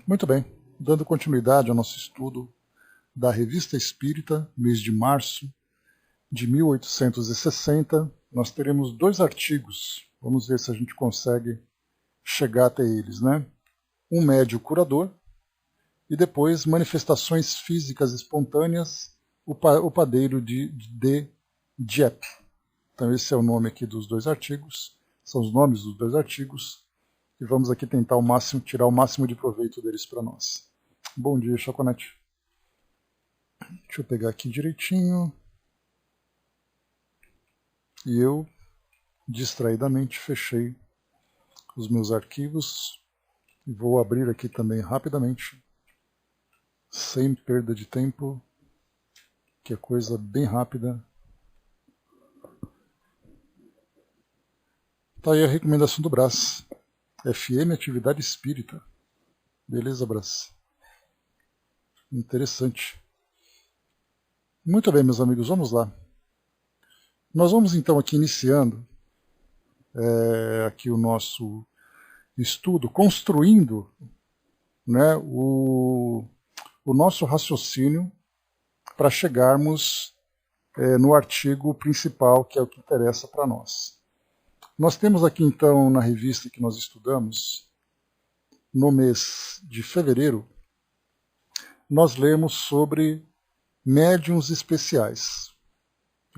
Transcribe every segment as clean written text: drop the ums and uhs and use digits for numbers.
Muito bem, dando continuidade ao nosso estudo da Revista Espírita, mês de março de 1860, nós teremos 2 artigos. Vamos ver se a gente consegue chegar até eles, né? Um médio curador e depois manifestações físicas espontâneas, o padeiro de Dieppe. Então esse é o nome aqui dos 2 artigos, são os nomes dos 2 artigos, e vamos aqui tentar tirar o máximo de proveito deles para nós. Bom dia, Chaconete. Deixa eu pegar aqui direitinho. E eu, distraidamente, fechei os meus arquivos e vou abrir aqui também rapidamente, sem perda de tempo, que é coisa bem rápida. Tá aí a recomendação do Brás. FM Atividade Espírita. Beleza, Brás? Interessante. Muito bem, meus amigos, vamos lá. Nós vamos então aqui iniciando aqui o nosso estudo, construindo, né, o nosso raciocínio para chegarmos no artigo principal, que é o que interessa para nós. Nós temos aqui então na revista que nós estudamos, no mês de fevereiro, nós lemos sobre médiuns especiais.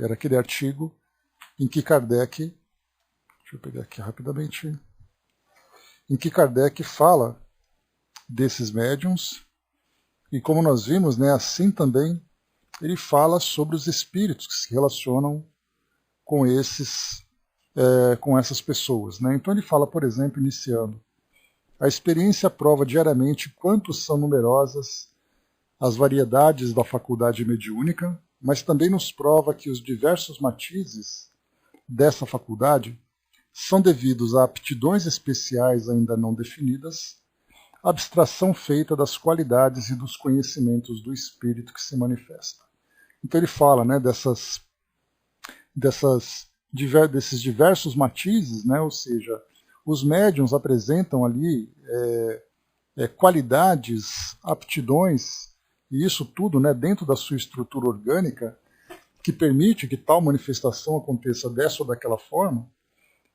Era aquele artigo em que Kardec, deixa eu pegar aqui rapidamente, em que Kardec fala desses médiuns, e como nós vimos, né, assim também ele fala sobre os espíritos que se relacionam com com essas pessoas, né? Então ele fala, por exemplo, iniciando: a experiência prova diariamente quanto são numerosas as variedades da faculdade mediúnica, mas também nos prova que os diversos matizes dessa faculdade são devidos a aptidões especiais ainda não definidas, abstração feita das qualidades e dos conhecimentos do espírito que se manifesta. Então ele fala, né, desses diversos matizes, né, ou seja, os médiuns apresentam ali qualidades, aptidões, e isso tudo, né, dentro da sua estrutura orgânica, que permite que tal manifestação aconteça dessa ou daquela forma,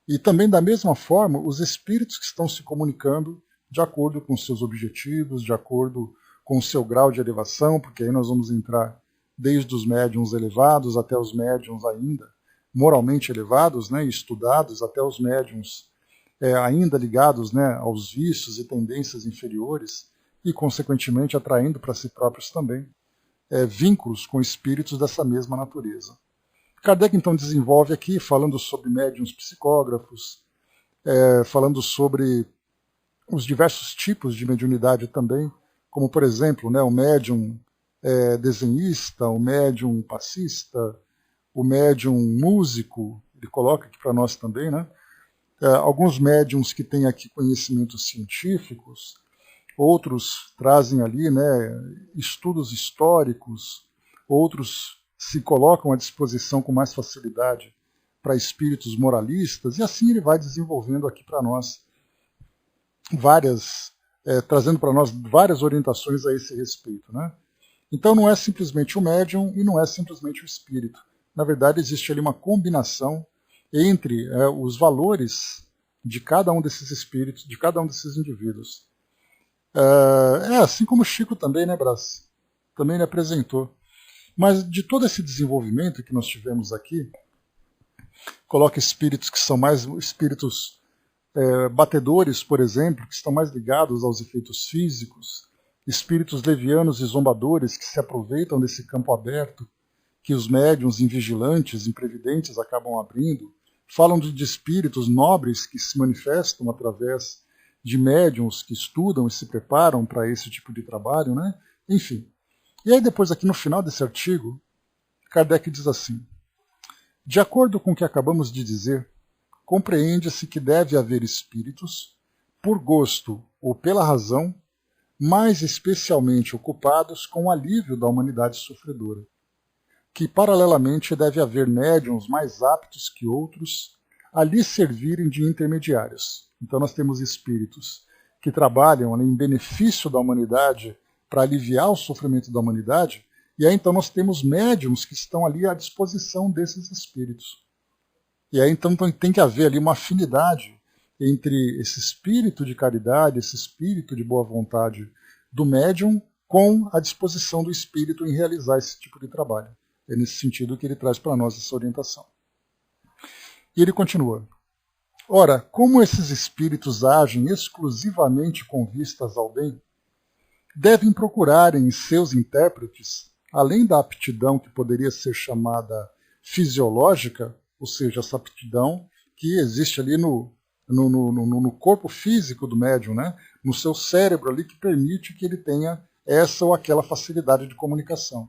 e também da mesma forma os espíritos que estão se comunicando de acordo com seus objetivos, de acordo com o seu grau de elevação, porque aí nós vamos entrar desde os médiuns elevados até os médiuns ainda moralmente elevados, né, estudados, até os médiuns ainda ligados, né, aos vícios e tendências inferiores, e consequentemente atraindo para si próprios também vínculos com espíritos dessa mesma natureza. Kardec então desenvolve aqui, falando sobre médiuns psicógrafos, falando sobre os diversos tipos de mediunidade também, como por exemplo, né, o médium desenhista, o médium passista, o médium músico, ele coloca aqui para nós também, né? Alguns médiums que têm aqui conhecimentos científicos, outros trazem ali, né, estudos históricos, outros se colocam à disposição com mais facilidade para espíritos moralistas, e assim ele vai desenvolvendo aqui para nós trazendo para nós várias orientações a esse respeito, né? Então não é simplesmente o médium e não é simplesmente o espírito. Na verdade, existe ali uma combinação entre os valores de cada um desses espíritos, de cada um desses indivíduos. Assim como o Chico também, né, Brás? Também ele apresentou. Mas de todo esse desenvolvimento que nós tivemos aqui, coloca espíritos que são mais espíritos batedores, por exemplo, que estão mais ligados aos efeitos físicos, espíritos levianos e zombadores que se aproveitam desse campo aberto, que os médiuns invigilantes, imprevidentes acabam abrindo, falam de espíritos nobres que se manifestam através de médiuns que estudam e se preparam para esse tipo de trabalho, né? Enfim. E aí depois aqui no final desse artigo, Kardec diz assim: de acordo com o que acabamos de dizer, compreende-se que deve haver espíritos, por gosto ou pela razão, mais especialmente ocupados com o alívio da humanidade sofredora, que paralelamente deve haver médiuns mais aptos que outros a lhe servirem de intermediários. Então nós temos espíritos que trabalham em benefício da humanidade para aliviar o sofrimento da humanidade, e aí então nós temos médiums que estão ali à disposição desses espíritos. E aí então tem que haver ali uma afinidade entre esse espírito de caridade, esse espírito de boa vontade do médium com a disposição do espírito em realizar esse tipo de trabalho. É nesse sentido que ele traz para nós essa orientação. E ele continua. Ora, como esses espíritos agem exclusivamente com vistas ao bem, devem procurar em seus intérpretes, além da aptidão que poderia ser chamada fisiológica, ou seja, essa aptidão que existe ali no corpo físico do médium, né? No seu cérebro ali, que permite que ele tenha essa ou aquela facilidade de comunicação.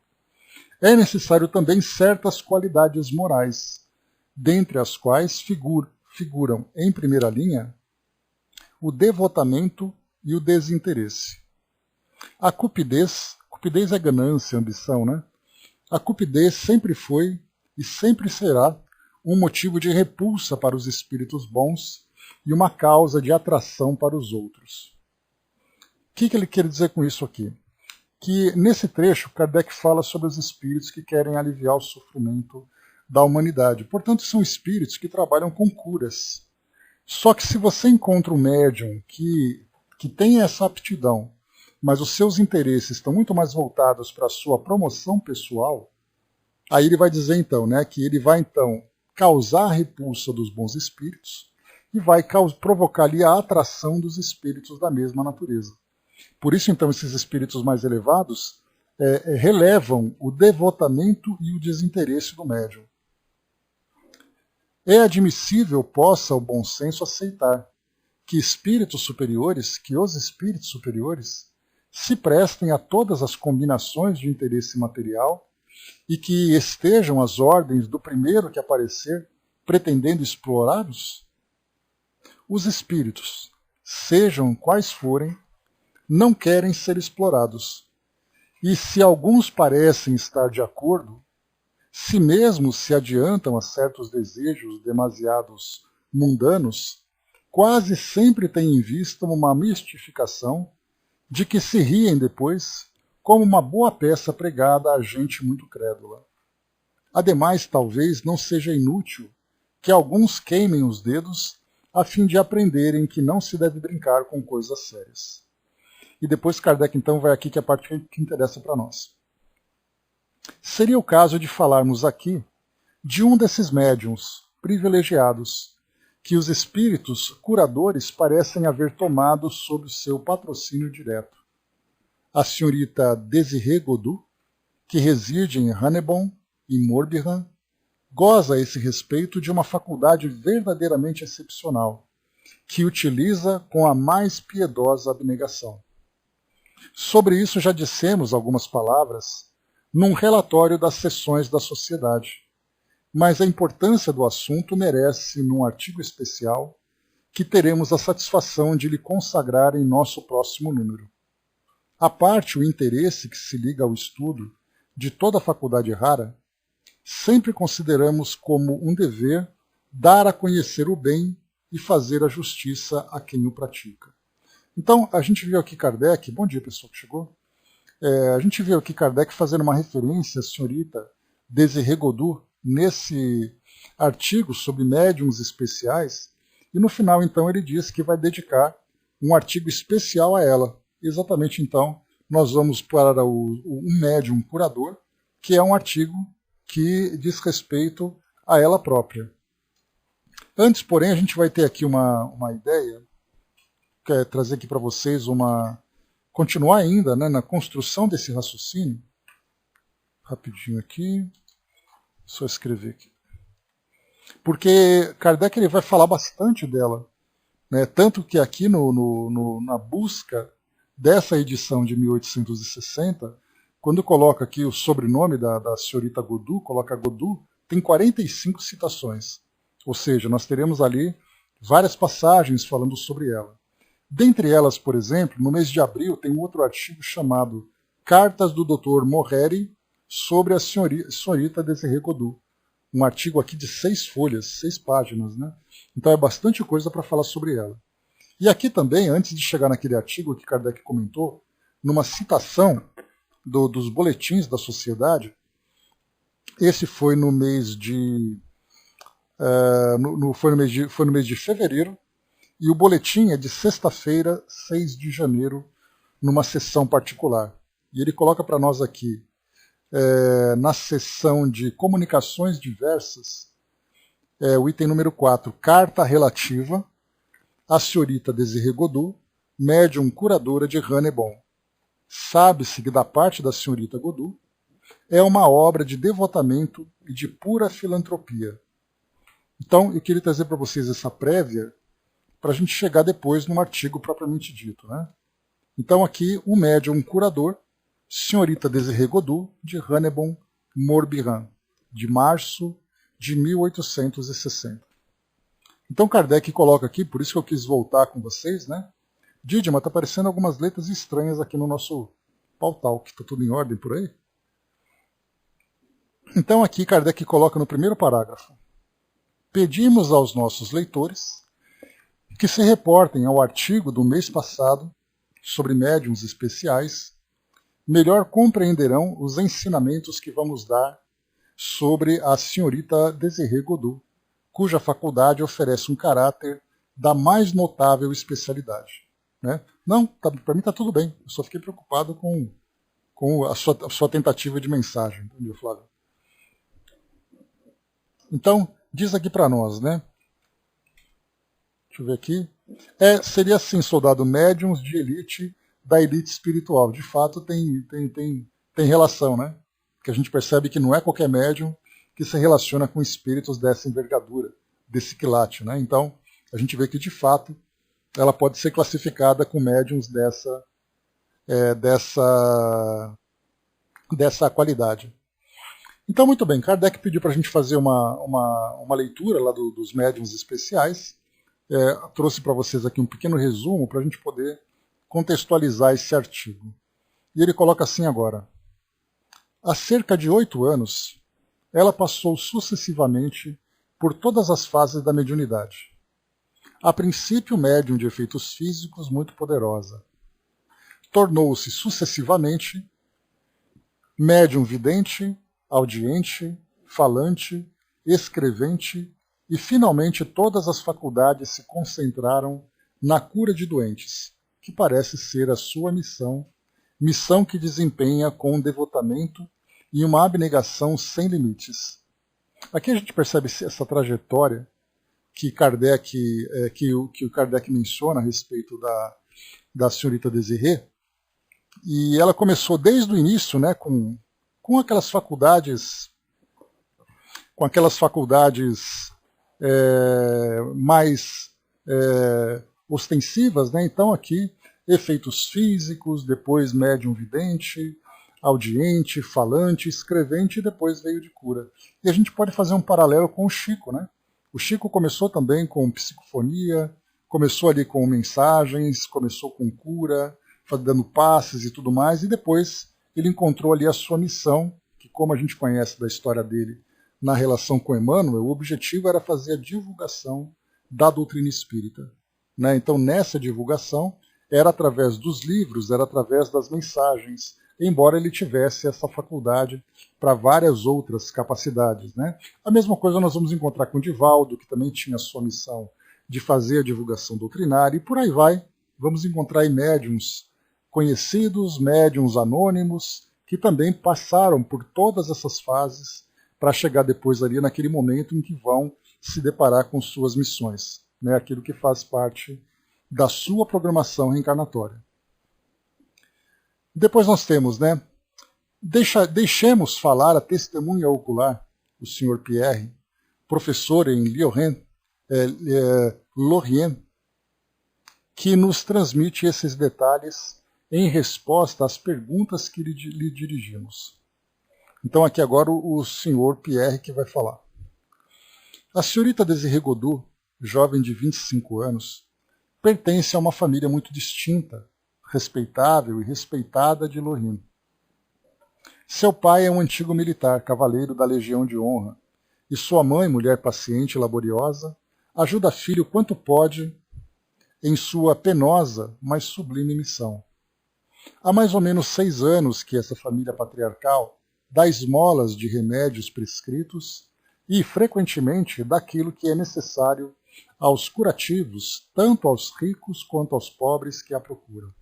É necessário também certas qualidades morais, dentre as quais figuram em primeira linha o devotamento e o desinteresse. A cupidez é ganância, ambição, né? A cupidez sempre foi e sempre será um motivo de repulsa para os espíritos bons e uma causa de atração para os outros. O que ele quer dizer com isso aqui? Que nesse trecho Kardec fala sobre os espíritos que querem aliviar o sofrimento da humanidade. Portanto, são espíritos que trabalham com curas. Só que se você encontra um médium que tem essa aptidão, mas os seus interesses estão muito mais voltados para a sua promoção pessoal, aí ele vai dizer então, né, que ele vai então causar a repulsa dos bons espíritos e vai provocar ali a atração dos espíritos da mesma natureza. Por isso então esses espíritos mais elevados relevam o devotamento e o desinteresse do médium. É admissível, possa o bom senso aceitar, que os espíritos superiores, se prestem a todas as combinações de interesse material e que estejam às ordens do primeiro que aparecer, pretendendo explorá-los? Os espíritos, sejam quais forem, não querem ser explorados. E se alguns parecem estar de acordo, se mesmo se adiantam a certos desejos demasiados mundanos, quase sempre têm em vista uma mistificação de que se riem depois, como uma boa peça pregada a gente muito crédula. Ademais, talvez não seja inútil que alguns queimem os dedos a fim de aprenderem que não se deve brincar com coisas sérias. E depois Kardec então vai aqui que é a parte que interessa para nós. Seria o caso de falarmos aqui de um desses médiuns privilegiados que os espíritos curadores parecem haver tomado sob o seu patrocínio direto. A senhorita Désirée Godu, que reside em Hannebon, em Morbihan, goza a esse respeito de uma faculdade verdadeiramente excepcional, que utiliza com a mais piedosa abnegação. Sobre isso já dissemos algumas palavras num relatório das sessões da sociedade, mas a importância do assunto merece, num artigo especial, que teremos a satisfação de lhe consagrar em nosso próximo número. À parte o interesse que se liga ao estudo de toda a faculdade rara, sempre consideramos como um dever dar a conhecer o bem e fazer a justiça a quem o pratica. Então, a gente viu aqui Kardec, bom dia pessoal que chegou, a gente viu aqui Kardec fazendo uma referência à senhorita Désirée Godu nesse artigo sobre médiuns especiais, e no final então ele diz que vai dedicar um artigo especial a ela. Exatamente então nós vamos para um médium curador, que é um artigo que diz respeito a ela própria. Antes, porém, a gente vai ter aqui uma ideia, quero trazer aqui para vocês continuar ainda, né, na construção desse raciocínio. Rapidinho aqui, só escrever aqui. Porque Kardec ele vai falar bastante dela, né, tanto que aqui na busca dessa edição de 1860, quando coloca aqui o sobrenome da senhorita Godu, coloca Godu, tem 45 citações. Ou seja, nós teremos ali várias passagens falando sobre ela. Dentre elas, por exemplo, no mês de abril tem um outro artigo chamado Cartas do Dr. Morreri sobre a senhorita Désirée Godu. Um artigo aqui de 6 folhas, 6 páginas, né? Então é bastante coisa para falar sobre ela. E aqui também, antes de chegar naquele artigo que Kardec comentou, numa citação dos boletins da sociedade, esse foi no mês de, foi no mês de fevereiro, e o boletim é de sexta-feira, 6 de janeiro, numa sessão particular. E ele coloca para nós aqui, na seção de comunicações diversas, o item número 4, carta relativa à senhorita Désirée Godoy, médium curadora de Hannebon. Sabe-se que da parte da senhorita Godoy é uma obra de devotamento e de pura filantropia. Então, eu queria trazer para vocês essa prévia para a gente chegar depois num artigo propriamente dito, né? Então aqui o médium curador, senhorita Désirée Godoy, de Hannebon, Morbihan, de março de 1860. Então Kardec coloca aqui, por isso que eu quis voltar com vocês, né? Didier, está aparecendo algumas letras estranhas aqui no nosso pautal, que está tudo em ordem por aí. Então aqui Kardec coloca no primeiro parágrafo: pedimos aos nossos leitores que se reportem ao artigo do mês passado sobre médiuns especiais, melhor compreenderão os ensinamentos que vamos dar sobre a senhorita Désirée Godoy, cuja faculdade oferece um caráter da mais notável especialidade. Né? Não, para mim está tudo bem, eu só fiquei preocupado com a sua tentativa de mensagem, entendeu, Flávio? Então, diz aqui para nós, né? Deixa eu ver aqui. Seria assim, soldado, médiums de elite da elite espiritual. De fato, tem relação, né? Porque a gente percebe que não é qualquer médium que se relaciona com espíritos dessa envergadura, desse quilate, né? Então, a gente vê que, de fato, ela pode ser classificada com médiums dessa qualidade. Então, muito bem, Kardec pediu para a gente fazer uma leitura lá dos médiums especiais. Trouxe para vocês aqui um pequeno resumo para a gente poder contextualizar esse artigo. E ele coloca assim agora: há cerca de 8 anos, ela passou sucessivamente por todas as fases da mediunidade. A princípio, médium de efeitos físicos muito poderosa. Tornou-se sucessivamente médium vidente, audiente, falante, escrevente, e finalmente todas as faculdades se concentraram na cura de doentes, que parece ser a sua missão que desempenha com devotamento e uma abnegação sem limites. Aqui a gente percebe essa trajetória que o Kardec menciona a respeito da senhorita Désirée, e ela começou desde o início, né, com aquelas faculdades, mais ostensivas, né? Então aqui efeitos físicos, depois médium vidente, audiente, falante, escrevente, e depois veio de cura. E a gente pode fazer um paralelo com o Chico, né? O Chico começou também com psicofonia, começou ali com mensagens, começou com cura, dando passes e tudo mais, e depois ele encontrou ali a sua missão, que, como a gente conhece da história dele na relação com Emmanuel, o objetivo era fazer a divulgação da doutrina espírita. Né? Então, nessa divulgação, era através dos livros, era através das mensagens, embora ele tivesse essa faculdade para várias outras capacidades. Né? A mesma coisa nós vamos encontrar com Divaldo, que também tinha a sua missão de fazer a divulgação doutrinária, e por aí vai. Vamos encontrar aí médiuns conhecidos, médiuns anônimos, que também passaram por todas essas fases para chegar depois ali naquele momento em que vão se deparar com suas missões, né? Aquilo que faz parte da sua programação reencarnatória. Depois nós temos, né? Deixemos falar a testemunha ocular, o Sr. Pierre, professor em Lorient, que nos transmite esses detalhes em resposta às perguntas que lhe dirigimos. Então aqui agora o Sr. Pierre que vai falar. A senhorita Désirée Godoy, jovem de 25 anos, pertence a uma família muito distinta, respeitável e respeitada de Lorient. Seu pai é um antigo militar, cavaleiro da Legião de Honra, e sua mãe, mulher paciente e laboriosa, ajuda filho quanto pode em sua penosa, mas sublime missão. Há mais ou menos 6 anos que essa família patriarcal dá esmolas de remédios prescritos e, frequentemente, daquilo que é necessário aos curativos, tanto aos ricos quanto aos pobres que a procuram.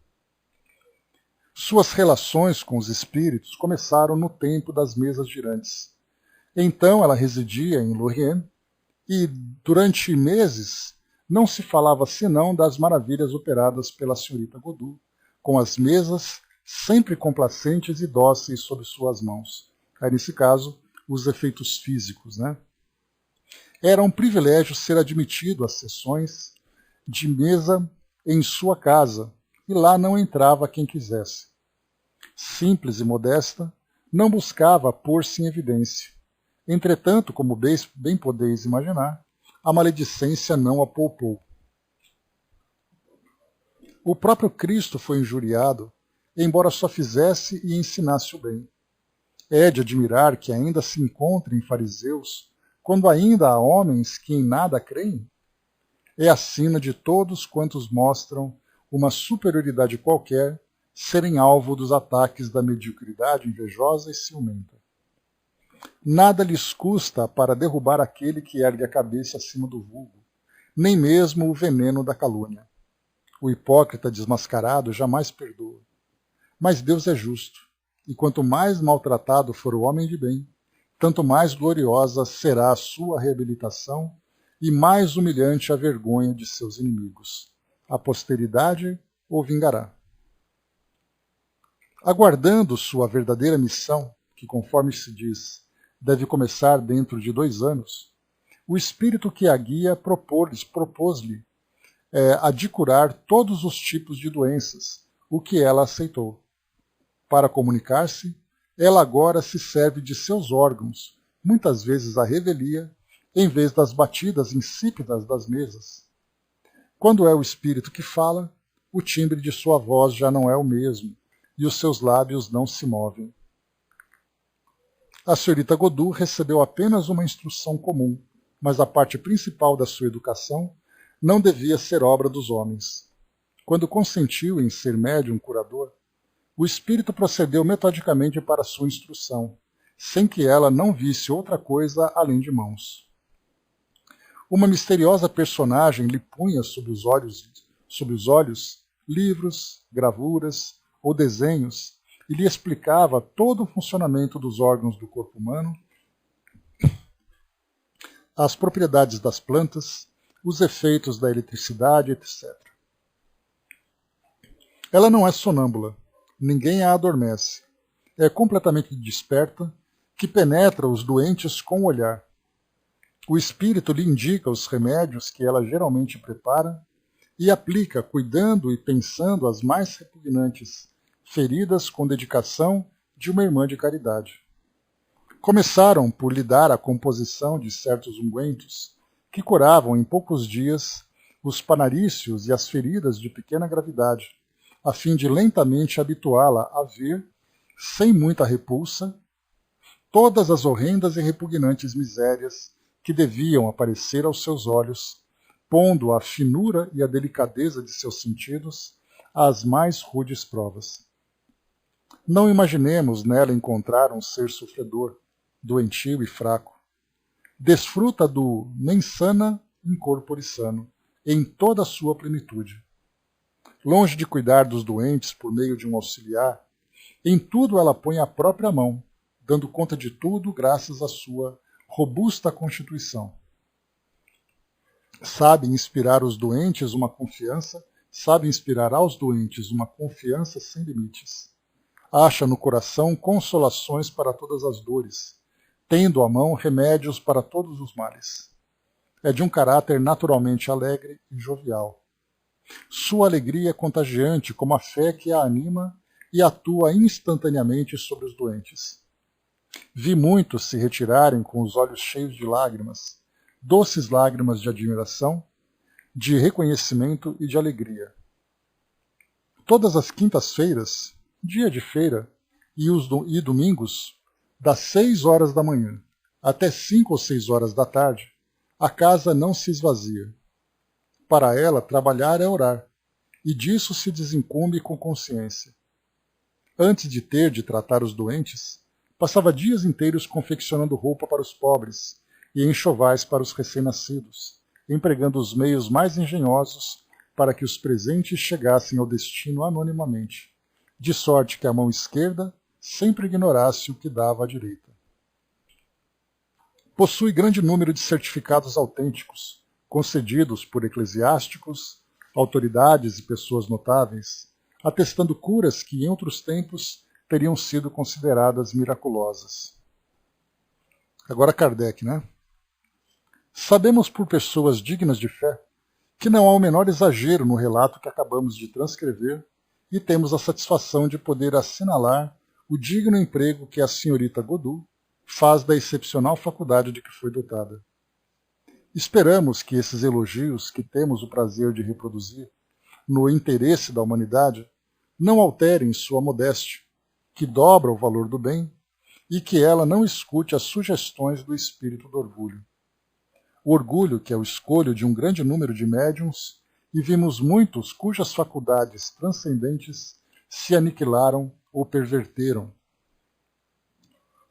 Suas relações com os espíritos começaram no tempo das mesas girantes. Então ela residia em Lorient e, durante meses, não se falava senão das maravilhas operadas pela senhorita Godu, com as mesas sempre complacentes e dóceis sob suas mãos. Aí, nesse caso, os efeitos físicos, né? Era um privilégio ser admitido às sessões de mesa em sua casa, e lá não entrava quem quisesse. Simples e modesta, não buscava pôr-se em evidência. Entretanto, como bem podeis imaginar, a maledicência não a poupou. O próprio Cristo foi injuriado, embora só fizesse e ensinasse o bem. É de admirar que ainda se encontrem fariseus, quando ainda há homens que em nada creem? É a sina de todos quantos mostram uma superioridade qualquer serem alvo dos ataques da mediocridade invejosa e ciumenta. Nada lhes custa para derrubar aquele que ergue a cabeça acima do vulgo, nem mesmo o veneno da calúnia. O hipócrita desmascarado jamais perdoa. Mas Deus é justo, e quanto mais maltratado for o homem de bem, tanto mais gloriosa será a sua reabilitação e mais humilhante a vergonha de seus inimigos. A posteridade o vingará. Aguardando sua verdadeira missão, que, conforme se diz, deve começar dentro de 2 anos, o espírito que a guia propôs-lhe a de curar todos os tipos de doenças, o que ela aceitou. Para comunicar-se, ela agora se serve de seus órgãos, muitas vezes à revelia, em vez das batidas insípidas das mesas. Quando é o espírito que fala, o timbre de sua voz já não é o mesmo, e os seus lábios não se movem. A senhorita Godu recebeu apenas uma instrução comum, mas a parte principal da sua educação não devia ser obra dos homens. Quando consentiu em ser médium curador, o espírito procedeu metodicamente para sua instrução, sem que ela não visse outra coisa além de mãos. Uma misteriosa personagem lhe punha sob os olhos livros, gravuras ou desenhos e lhe explicava todo o funcionamento dos órgãos do corpo humano, as propriedades das plantas, os efeitos da eletricidade, etc. Ela não é sonâmbula, ninguém a adormece. É completamente desperta, que penetra os doentes com o olhar. O espírito lhe indica os remédios que ela geralmente prepara e aplica, cuidando e pensando as mais repugnantes feridas com dedicação de uma irmã de caridade. Começaram por lhe dar a composição de certos ungüentos que curavam em poucos dias os panarícios e as feridas de pequena gravidade, a fim de lentamente habituá-la a ver, sem muita repulsa, todas as horrendas e repugnantes misérias que deviam aparecer aos seus olhos, pondo a finura e a delicadeza de seus sentidos às mais rudes provas. Não imaginemos nela encontrar um ser sofredor, doentio e fraco. Desfruta do mensana in corpore sano, em toda a sua plenitude. Longe de cuidar dos doentes por meio de um auxiliar, em tudo ela põe a própria mão, dando conta de tudo graças à sua robusta constituição. Sabe inspirar aos doentes uma confiança sem limites. Acha no coração consolações para todas as dores, tendo à mão remédios para todos os males. É de um caráter naturalmente alegre e jovial. Sua alegria é contagiante como a fé que a anima e atua instantaneamente sobre os doentes. Vi muitos se retirarem com os olhos cheios de lágrimas, doces lágrimas de admiração, de reconhecimento e de alegria. Todas as quintas-feiras, dia de feira, e domingos, das 6 horas da manhã até 5 ou 6 horas da tarde, a casa não se esvazia. Para ela, trabalhar é orar, e disso se desincumbe com consciência. Antes de ter de tratar os doentes, passava dias inteiros confeccionando roupa para os pobres e enxovais para os recém-nascidos, empregando os meios mais engenhosos para que os presentes chegassem ao destino anonimamente, de sorte que a mão esquerda sempre ignorasse o que dava à direita. Possui grande número de certificados autênticos, concedidos por eclesiásticos, autoridades e pessoas notáveis, atestando curas que em outros tempos teriam sido consideradas miraculosas. Agora Kardec, né? Sabemos por pessoas dignas de fé que não há o menor exagero no relato que acabamos de transcrever e temos a satisfação de poder assinalar o digno emprego que a senhorita Godu faz da excepcional faculdade de que foi dotada. Esperamos que esses elogios que temos o prazer de reproduzir no interesse da humanidade não alterem sua modéstia, que dobra o valor do bem, e que ela não escute as sugestões do espírito do orgulho. O orgulho, que é o escolho de um grande número de médiuns, e vimos muitos cujas faculdades transcendentes se aniquilaram ou perverteram,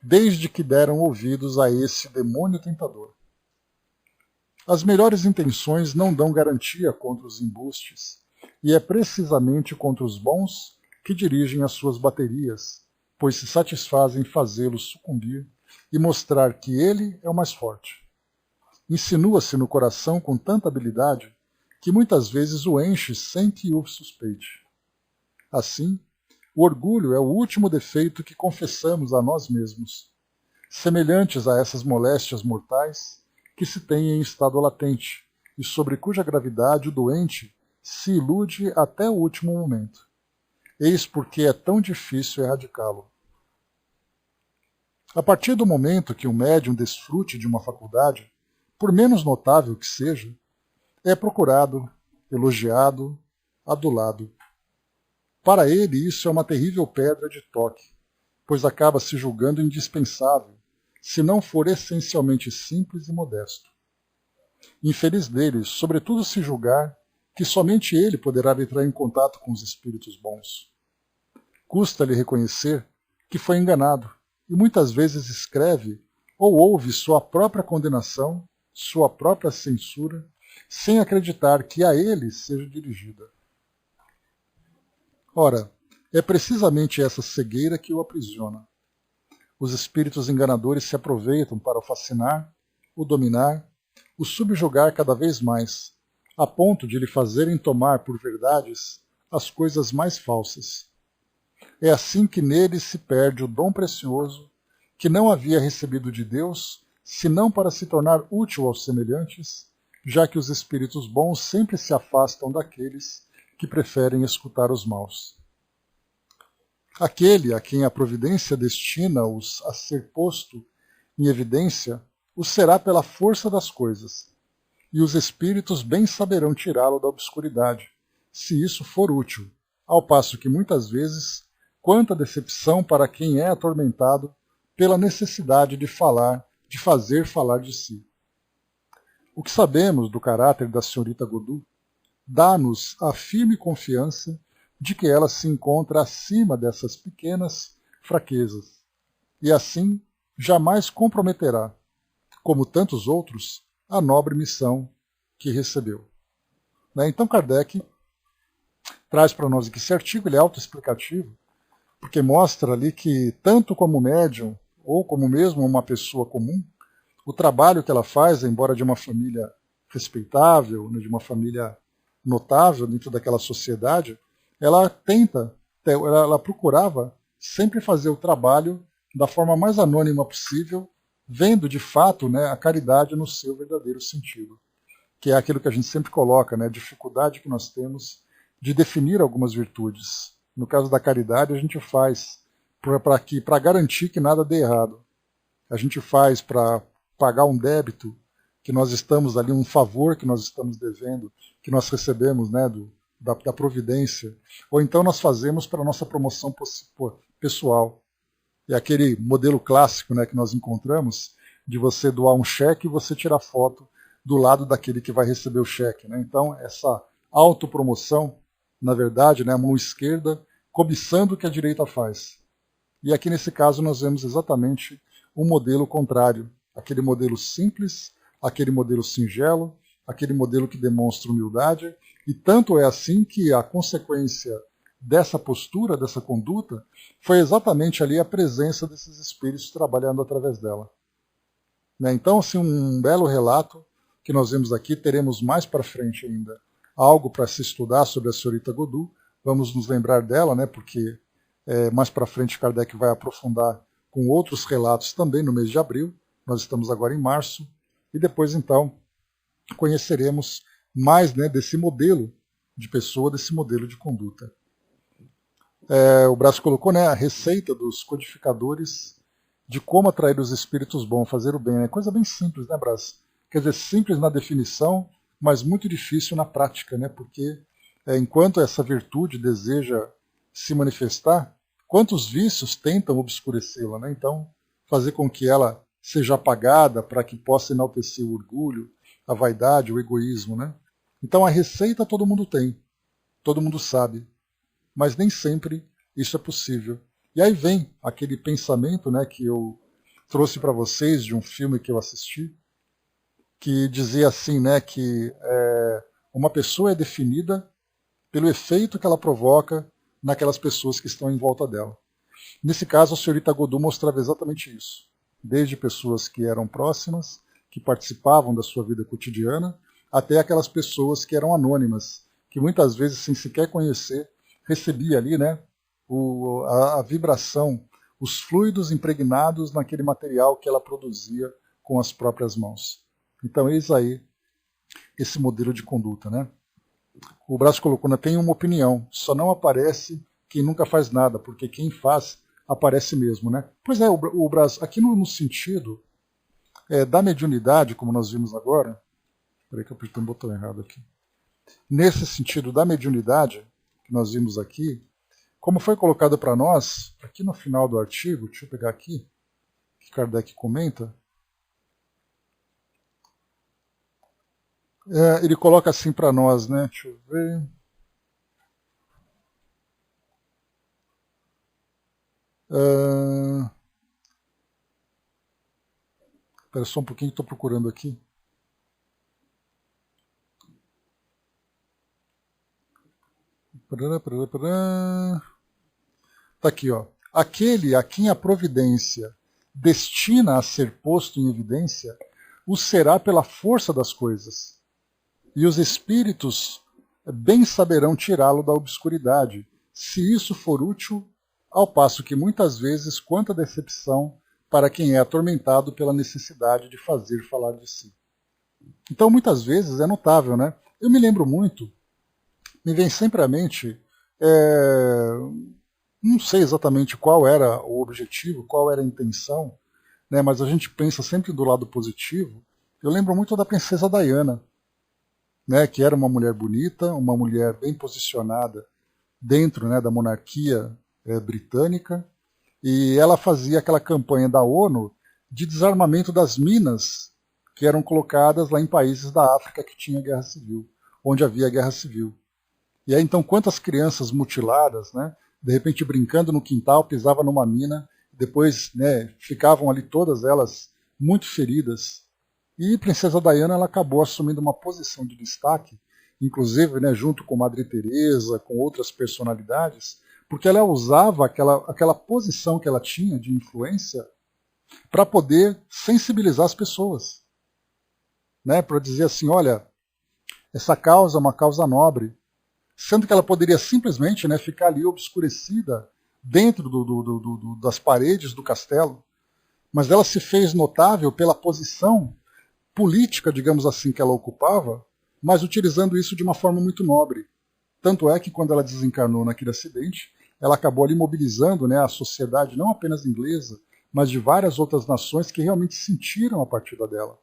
desde que deram ouvidos a esse demônio tentador. As melhores intenções não dão garantia contra os embustes, e é precisamente contra os bons que dirigem as suas baterias, pois se satisfazem fazê-los sucumbir e mostrar que ele é o mais forte. Insinua-se no coração com tanta habilidade que muitas vezes o enche sem que o suspeite. Assim, o orgulho é o último defeito que confessamos a nós mesmos, semelhantes a essas moléstias mortais que se tem em estado latente e sobre cuja gravidade o doente se ilude até o último momento. Eis porque é tão difícil erradicá-lo. A partir do momento que o médium desfrute de uma faculdade, por menos notável que seja, é procurado, elogiado, adulado. Para ele isso é uma terrível pedra de toque, pois acaba se julgando indispensável, se não for essencialmente simples e modesto. Infeliz dele, sobretudo se julgar que somente ele poderá entrar em contato com os espíritos bons. Custa-lhe reconhecer que foi enganado e muitas vezes escreve ou ouve sua própria condenação, sua própria censura, sem acreditar que a ele seja dirigida. Ora, é precisamente essa cegueira que o aprisiona. Os espíritos enganadores se aproveitam para o fascinar, o dominar, o subjugar cada vez mais, a ponto de lhe fazerem tomar por verdades as coisas mais falsas. É assim que nele se perde o dom precioso que não havia recebido de Deus, senão para se tornar útil aos semelhantes, já que os espíritos bons sempre se afastam daqueles que preferem escutar os maus. Aquele a quem a providência destina-os a ser posto em evidência, o será pela força das coisas, e os espíritos bem saberão tirá-lo da obscuridade, se isso for útil, ao passo que muitas vezes, quanta decepção para quem é atormentado pela necessidade de falar, de fazer falar de si. O que sabemos do caráter da senhorita Godu dá-nos a firme confiança de que ela se encontra acima dessas pequenas fraquezas, e assim jamais comprometerá, como tantos outros, a nobre missão que recebeu. Então Kardec traz para nós aqui esse artigo, ele é autoexplicativo, porque mostra ali que, tanto como médium, ou como mesmo uma pessoa comum, o trabalho que ela faz, embora de uma família respeitável, de uma família notável dentro daquela sociedade, ela procurava sempre fazer o trabalho da forma mais anônima possível, vendo de fato a caridade no seu verdadeiro sentido, que é aquilo que a gente sempre coloca, a dificuldade que nós temos de definir algumas virtudes. No caso da caridade, a gente faz para garantir que nada dê errado. A gente faz para pagar um débito que nós estamos ali, um favor que nós estamos devendo, que nós recebemos da providência, ou então nós fazemos para a nossa promoção pessoal. É aquele modelo clássico que nós encontramos de você doar um cheque e você tirar foto do lado daquele que vai receber o cheque, né? Então, essa autopromoção, na verdade, né, a mão esquerda cobiçando o que a direita faz. E aqui nesse caso nós vemos exatamente um modelo contrário, aquele modelo simples, aquele modelo singelo, aquele modelo que demonstra humildade, e tanto é assim que a consequência dessa postura, dessa conduta, foi exatamente ali a presença desses espíritos trabalhando através dela. Né? Então, assim, um belo relato que nós vemos aqui, teremos mais para frente ainda algo para se estudar sobre a senhorita Godu, vamos nos lembrar dela, né, porque mais para frente Kardec vai aprofundar com outros relatos também no mês de abril, nós estamos agora em março, e depois então conheceremos mais, né, desse modelo de pessoa, desse modelo de conduta. O Brás colocou, né, a receita dos codificadores de como atrair os espíritos bons, fazer o bem. É coisa bem simples, né, Brás? Quer dizer, simples na definição, mas muito difícil na prática, né? Porque enquanto essa virtude deseja se manifestar, quantos vícios tentam obscurecê-la, né? Então, fazer com que ela seja apagada para que possa enaltecer o orgulho, a vaidade, o egoísmo, né? Então, a receita todo mundo tem, todo mundo sabe, mas nem sempre isso é possível. E aí vem aquele pensamento, né, que eu trouxe para vocês de um filme que eu assisti, que dizia assim, né, que uma pessoa é definida pelo efeito que ela provoca naquelas pessoas que estão em volta dela. Nesse caso, a senhorita Godu mostrava exatamente isso. Desde pessoas que eram próximas, que participavam da sua vida cotidiana, até aquelas pessoas que eram anônimas, que muitas vezes, sem sequer conhecer, recebia ali, né, a vibração, os fluidos impregnados naquele material que ela produzia com as próprias mãos. Então, eis aí esse modelo de conduta, né? O Brás colocou, né, tem uma opinião, só não aparece quem nunca faz nada, porque quem faz aparece mesmo, né? Pois é, o Brás, aqui no sentido da mediunidade, como nós vimos agora, peraí que eu apertei um botão errado aqui. Nesse sentido da mediunidade, que nós vimos aqui, como foi colocado para nós, aqui no final do artigo, deixa eu pegar aqui, que Kardec comenta, ele coloca assim para nós, né? Deixa eu ver. Espera só um pouquinho que estou procurando aqui. Está aqui, ó. Aquele a quem a providência destina a ser posto em evidência, o será pela força das coisas. E os espíritos bem saberão tirá-lo da obscuridade, se isso for útil, ao passo que muitas vezes quanta decepção para quem é atormentado pela necessidade de fazer falar de si. Então, muitas vezes é notável, né? Eu me lembro muito, me vem sempre à mente, não sei exatamente qual era o objetivo, qual era a intenção, né? Mas a gente pensa sempre do lado positivo. Eu lembro muito da princesa Diana, né, que era uma mulher bonita, uma mulher bem posicionada dentro, né, da monarquia britânica, e ela fazia aquela campanha da ONU de desarmamento das minas que eram colocadas lá em países da África que tinha guerra civil, onde havia guerra civil. E aí então quantas crianças mutiladas, né, de repente brincando no quintal, pisavam numa mina, depois, né, ficavam ali todas elas muito feridas. E Princesa Diana ela acabou assumindo uma posição de destaque, inclusive, né, junto com Madre Teresa, com outras personalidades, porque ela usava aquela posição que ela tinha de influência para poder sensibilizar as pessoas, né, para dizer assim, olha, essa causa é uma causa nobre, sendo que ela poderia simplesmente, né, ficar ali obscurecida dentro das paredes do castelo, mas ela se fez notável pela posição política, digamos assim, que ela ocupava, mas utilizando isso de uma forma muito nobre. Tanto é que quando ela desencarnou naquele acidente, ela acabou ali mobilizando, né, a sociedade não apenas inglesa, mas de várias outras nações que realmente sentiram a partida dela.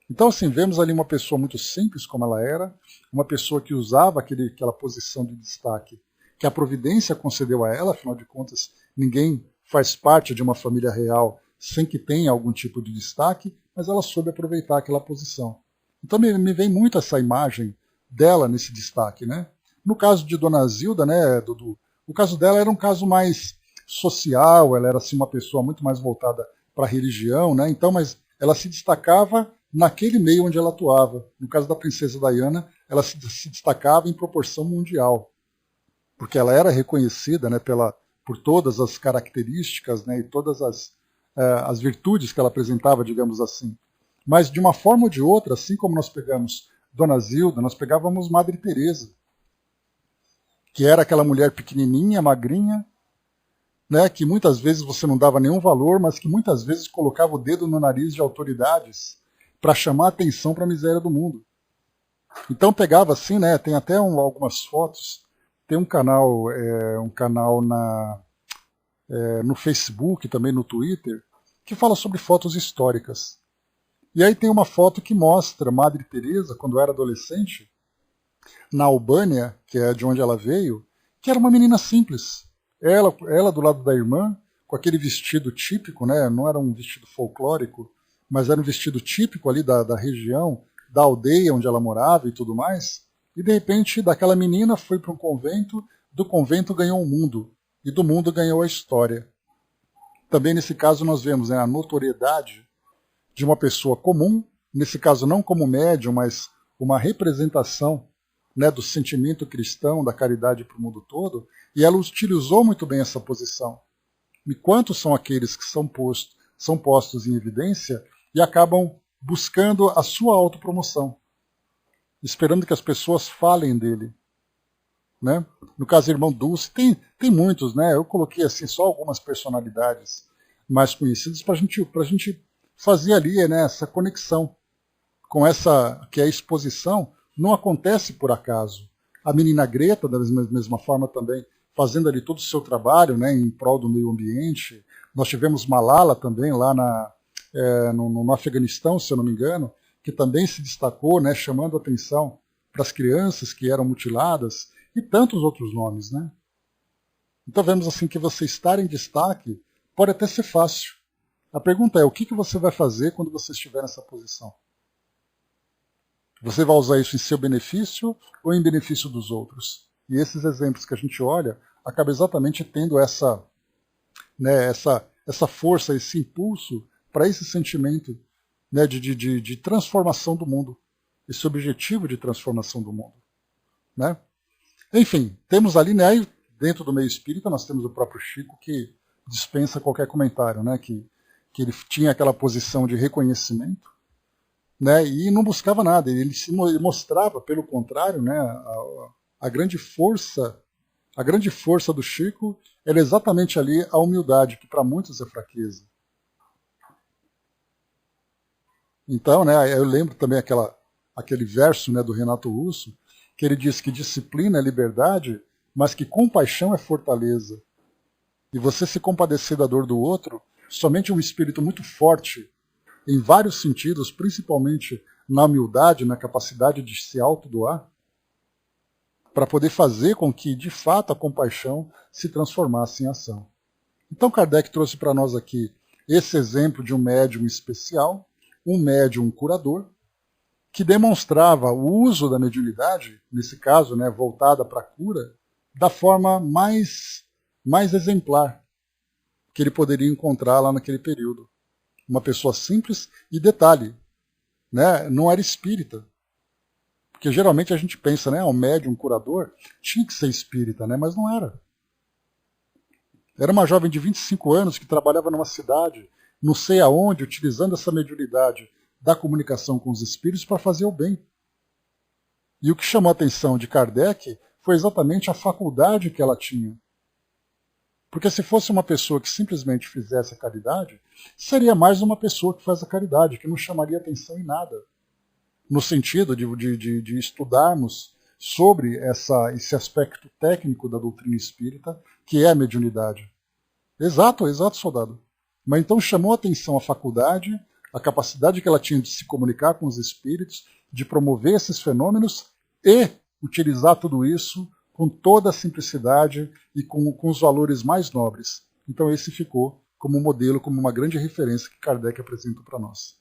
Então, assim, vemos ali uma pessoa muito simples como ela era, uma pessoa que usava aquela posição de destaque que a providência concedeu a ela, afinal de contas, ninguém faz parte de uma família real sem que tenha algum tipo de destaque, mas ela soube aproveitar aquela posição. Então me vem muito essa imagem dela nesse destaque, né? No caso de Dona Zilda, né, Dudu, o caso dela era um caso mais social, ela era assim, uma pessoa muito mais voltada para a religião, né? Então, mas ela se destacava naquele meio onde ela atuava. No caso da princesa Diana, ela se destacava em proporção mundial, porque ela era reconhecida, né, por todas as características, né, e todas as virtudes que ela apresentava, digamos assim. Mas de uma forma ou de outra, assim como nós pegamos Dona Zilda, nós pegávamos Madre Teresa, que era aquela mulher pequenininha, magrinha, né, que muitas vezes você não dava nenhum valor, mas que muitas vezes colocava o dedo no nariz de autoridades para chamar atenção para a miséria do mundo. Então pegava assim, né, tem até algumas fotos, tem um canal no Facebook, também no Twitter, que fala sobre fotos históricas. E aí tem uma foto que mostra Madre Teresa, quando era adolescente, na Albânia, que é de onde ela veio, que era uma menina simples. Ela do lado da irmã, com aquele vestido típico, né? Não era um vestido folclórico, mas era um vestido típico ali da região, da aldeia onde ela morava e tudo mais. E de repente, daquela menina foi para um convento, do convento ganhou o mundo, e do mundo ganhou a história. Também nesse caso nós vemos, né, a notoriedade de uma pessoa comum, nesse caso não como médium, mas uma representação, né, do sentimento cristão, da caridade para o mundo todo, e ela utilizou muito bem essa posição. E quantos são aqueles que são postos em evidência e acabam buscando a sua autopromoção, esperando que as pessoas falem dele, né? No caso, irmão Dulce, tem muitos, né? Eu coloquei assim só algumas personalidades mais conhecidas para a gente fazer ali, né, essa conexão com essa que é a exposição não acontece por acaso. A menina Greta, da mesma forma também, fazendo ali todo o seu trabalho, né, em prol do meio ambiente. Nós tivemos Malala também lá no Afeganistão, se eu não me engano, que também se destacou, né, chamando atenção para as crianças que eram mutiladas, e tantos outros nomes, né? Então vemos assim que você estar em destaque pode até ser fácil. A pergunta é, o que você vai fazer quando você estiver nessa posição? Você vai usar isso em seu benefício ou em benefício dos outros? E esses exemplos que a gente olha acabam exatamente tendo essa força, esse impulso para esse sentimento, né, de transformação do mundo, esse objetivo de transformação do mundo, né? Enfim, temos ali, né, dentro do meio espírita, nós temos o próprio Chico, que dispensa qualquer comentário, né, que ele tinha aquela posição de reconhecimento, né, e não buscava nada, ele mostrava, pelo contrário, né, a grande força do Chico era exatamente ali a humildade, que para muitos é fraqueza. Então, né, eu lembro também aquele verso, né, do Renato Russo, que ele diz que disciplina é liberdade, mas que compaixão é fortaleza. E você se compadecer da dor do outro, somente um espírito muito forte, em vários sentidos, principalmente na humildade, na capacidade de se autodoar, para poder fazer com que, de fato, a compaixão se transformasse em ação. Então Kardec trouxe para nós aqui esse exemplo de um médium especial, um médium curador, que demonstrava o uso da mediunidade, nesse caso, né, voltada para a cura, da forma mais exemplar que ele poderia encontrar lá naquele período. Uma pessoa simples e, detalhe, né, não era espírita. Porque geralmente a gente pensa, né, um médium, um curador, tinha que ser espírita, né, mas não era. Era uma jovem de 25 anos que trabalhava numa cidade, não sei aonde, utilizando essa mediunidade da comunicação com os espíritos para fazer o bem. E o que chamou a atenção de Kardec foi exatamente a faculdade que ela tinha. Porque se fosse uma pessoa que simplesmente fizesse a caridade, seria mais uma pessoa que faz a caridade, que não chamaria atenção em nada. No sentido de estudarmos sobre esse aspecto técnico da doutrina espírita, que é a mediunidade. Exato, soldado. Mas então chamou a atenção a faculdade, a capacidade que ela tinha de se comunicar com os espíritos, de promover esses fenômenos e utilizar tudo isso com toda a simplicidade e com os valores mais nobres. Então esse ficou como modelo, como uma grande referência que Kardec apresenta para nós.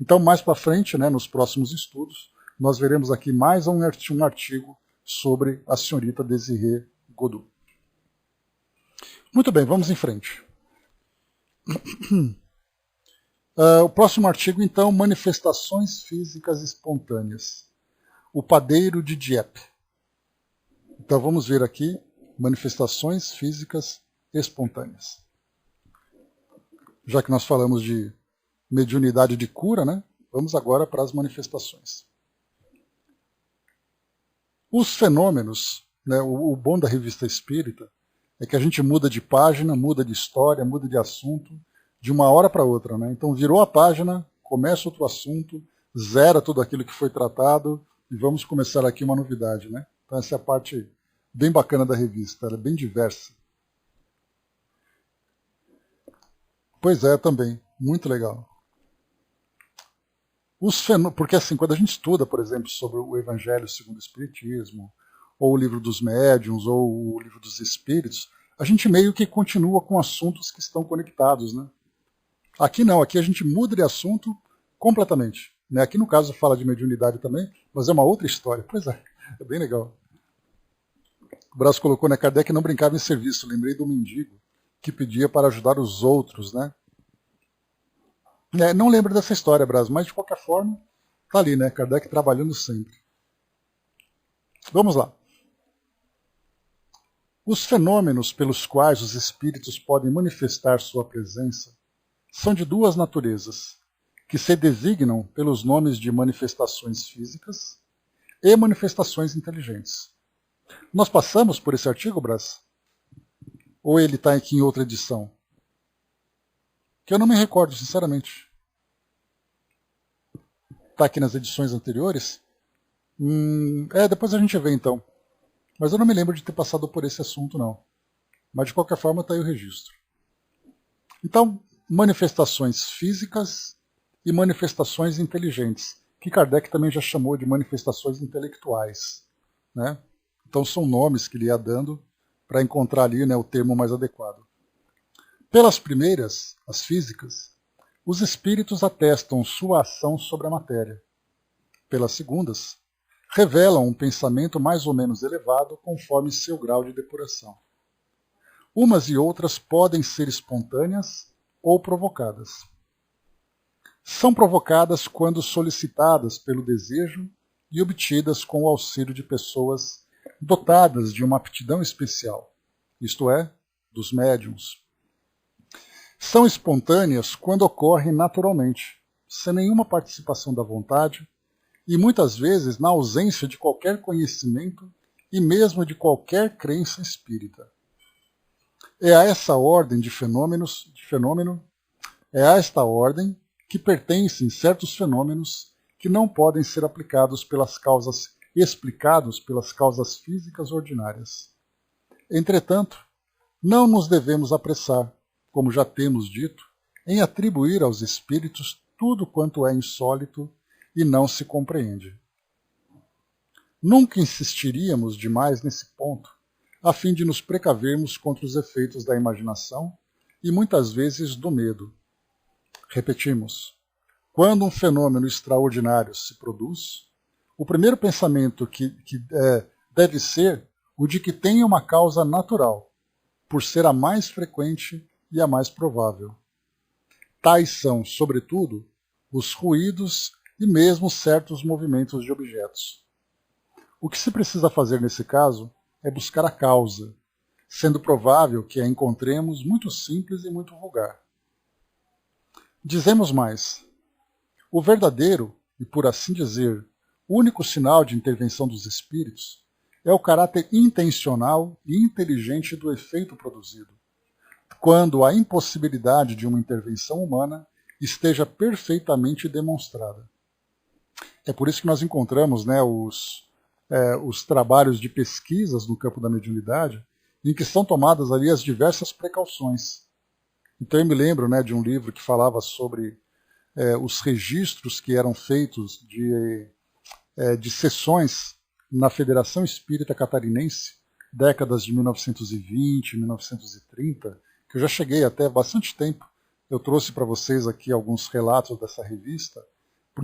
Então, mais para frente, né, nos próximos estudos, nós veremos aqui mais um artigo sobre a senhorita Désirée Godou. Muito bem, vamos em frente. O próximo artigo, então, manifestações físicas espontâneas. O padeiro de Dieppe. Então vamos ver aqui manifestações físicas espontâneas. Já que nós falamos de mediunidade de cura, né? Vamos agora para as manifestações. Os fenômenos, né, o bom da revista espírita é que a gente muda de página, muda de história, muda de assunto, de uma hora para outra. Né? Então virou a página, começa outro assunto, zera tudo aquilo que foi tratado e vamos começar aqui uma novidade. Né? Então essa é a parte bem bacana da revista, ela é bem diversa. Pois é, também, muito legal. Porque assim, quando a gente estuda, por exemplo, sobre o Evangelho segundo o Espiritismo, ou o livro dos médiuns, ou o livro dos espíritos, a gente meio que continua com assuntos que estão conectados, né? Aqui não, aqui a gente muda de assunto completamente. Né? Aqui no caso fala de mediunidade também, mas é uma outra história. Pois é bem legal. O Brás colocou, né, Kardec não brincava em serviço, lembrei do mendigo que pedia para ajudar os outros, né? Não lembro dessa história, Brás, mas de qualquer forma, tá ali, né? Kardec trabalhando sempre. Vamos lá. Os fenômenos pelos quais os espíritos podem manifestar sua presença são de duas naturezas, que se designam pelos nomes de manifestações físicas e manifestações inteligentes. Nós passamos por esse artigo, Brás? Ou ele está aqui em outra edição? Que eu não me recordo, sinceramente. Está aqui nas edições anteriores? Depois a gente vê então. Mas eu não me lembro de ter passado por esse assunto, não. Mas de qualquer forma está aí o registro. Então, manifestações físicas e manifestações inteligentes, que Kardec também já chamou de manifestações intelectuais. Né? Então são nomes que ele ia dando para encontrar ali, né, o termo mais adequado. Pelas primeiras, as físicas, os espíritos atestam sua ação sobre a matéria. Pelas segundas, revelam um pensamento mais ou menos elevado conforme seu grau de depuração. Umas e outras podem ser espontâneas ou provocadas. São provocadas quando solicitadas pelo desejo e obtidas com o auxílio de pessoas dotadas de uma aptidão especial, isto é, dos médiuns. São espontâneas quando ocorrem naturalmente, sem nenhuma participação da vontade e muitas vezes na ausência de qualquer conhecimento e mesmo de qualquer crença espírita. É a essa ordem de fenômeno que pertencem certos fenômenos que não podem ser explicados pelas causas físicas ordinárias. Entretanto, não nos devemos apressar, como já temos dito, em atribuir aos espíritos tudo quanto é insólito e não se compreende. Nunca insistiríamos demais nesse ponto, a fim de nos precavermos contra os efeitos da imaginação e muitas vezes do medo. Repetimos, quando um fenômeno extraordinário se produz, o primeiro pensamento deve ser o de que tem uma causa natural, por ser a mais frequente e a mais provável. Tais são, sobretudo, os ruídos e mesmo certos movimentos de objetos. O que se precisa fazer nesse caso é buscar a causa, sendo provável que a encontremos muito simples e muito vulgar. Dizemos mais, o verdadeiro, e por assim dizer, único sinal de intervenção dos espíritos é o caráter intencional e inteligente do efeito produzido, quando a impossibilidade de uma intervenção humana esteja perfeitamente demonstrada. É por isso que nós encontramos, né, os trabalhos de pesquisas no campo da mediunidade, em que são tomadas ali as diversas precauções. Então eu me lembro, né, de um livro que falava sobre os registros que eram feitos de sessões na Federação Espírita Catarinense, décadas de 1920, 1930, que eu já cheguei até bastante tempo. Eu trouxe para vocês aqui alguns relatos dessa revista,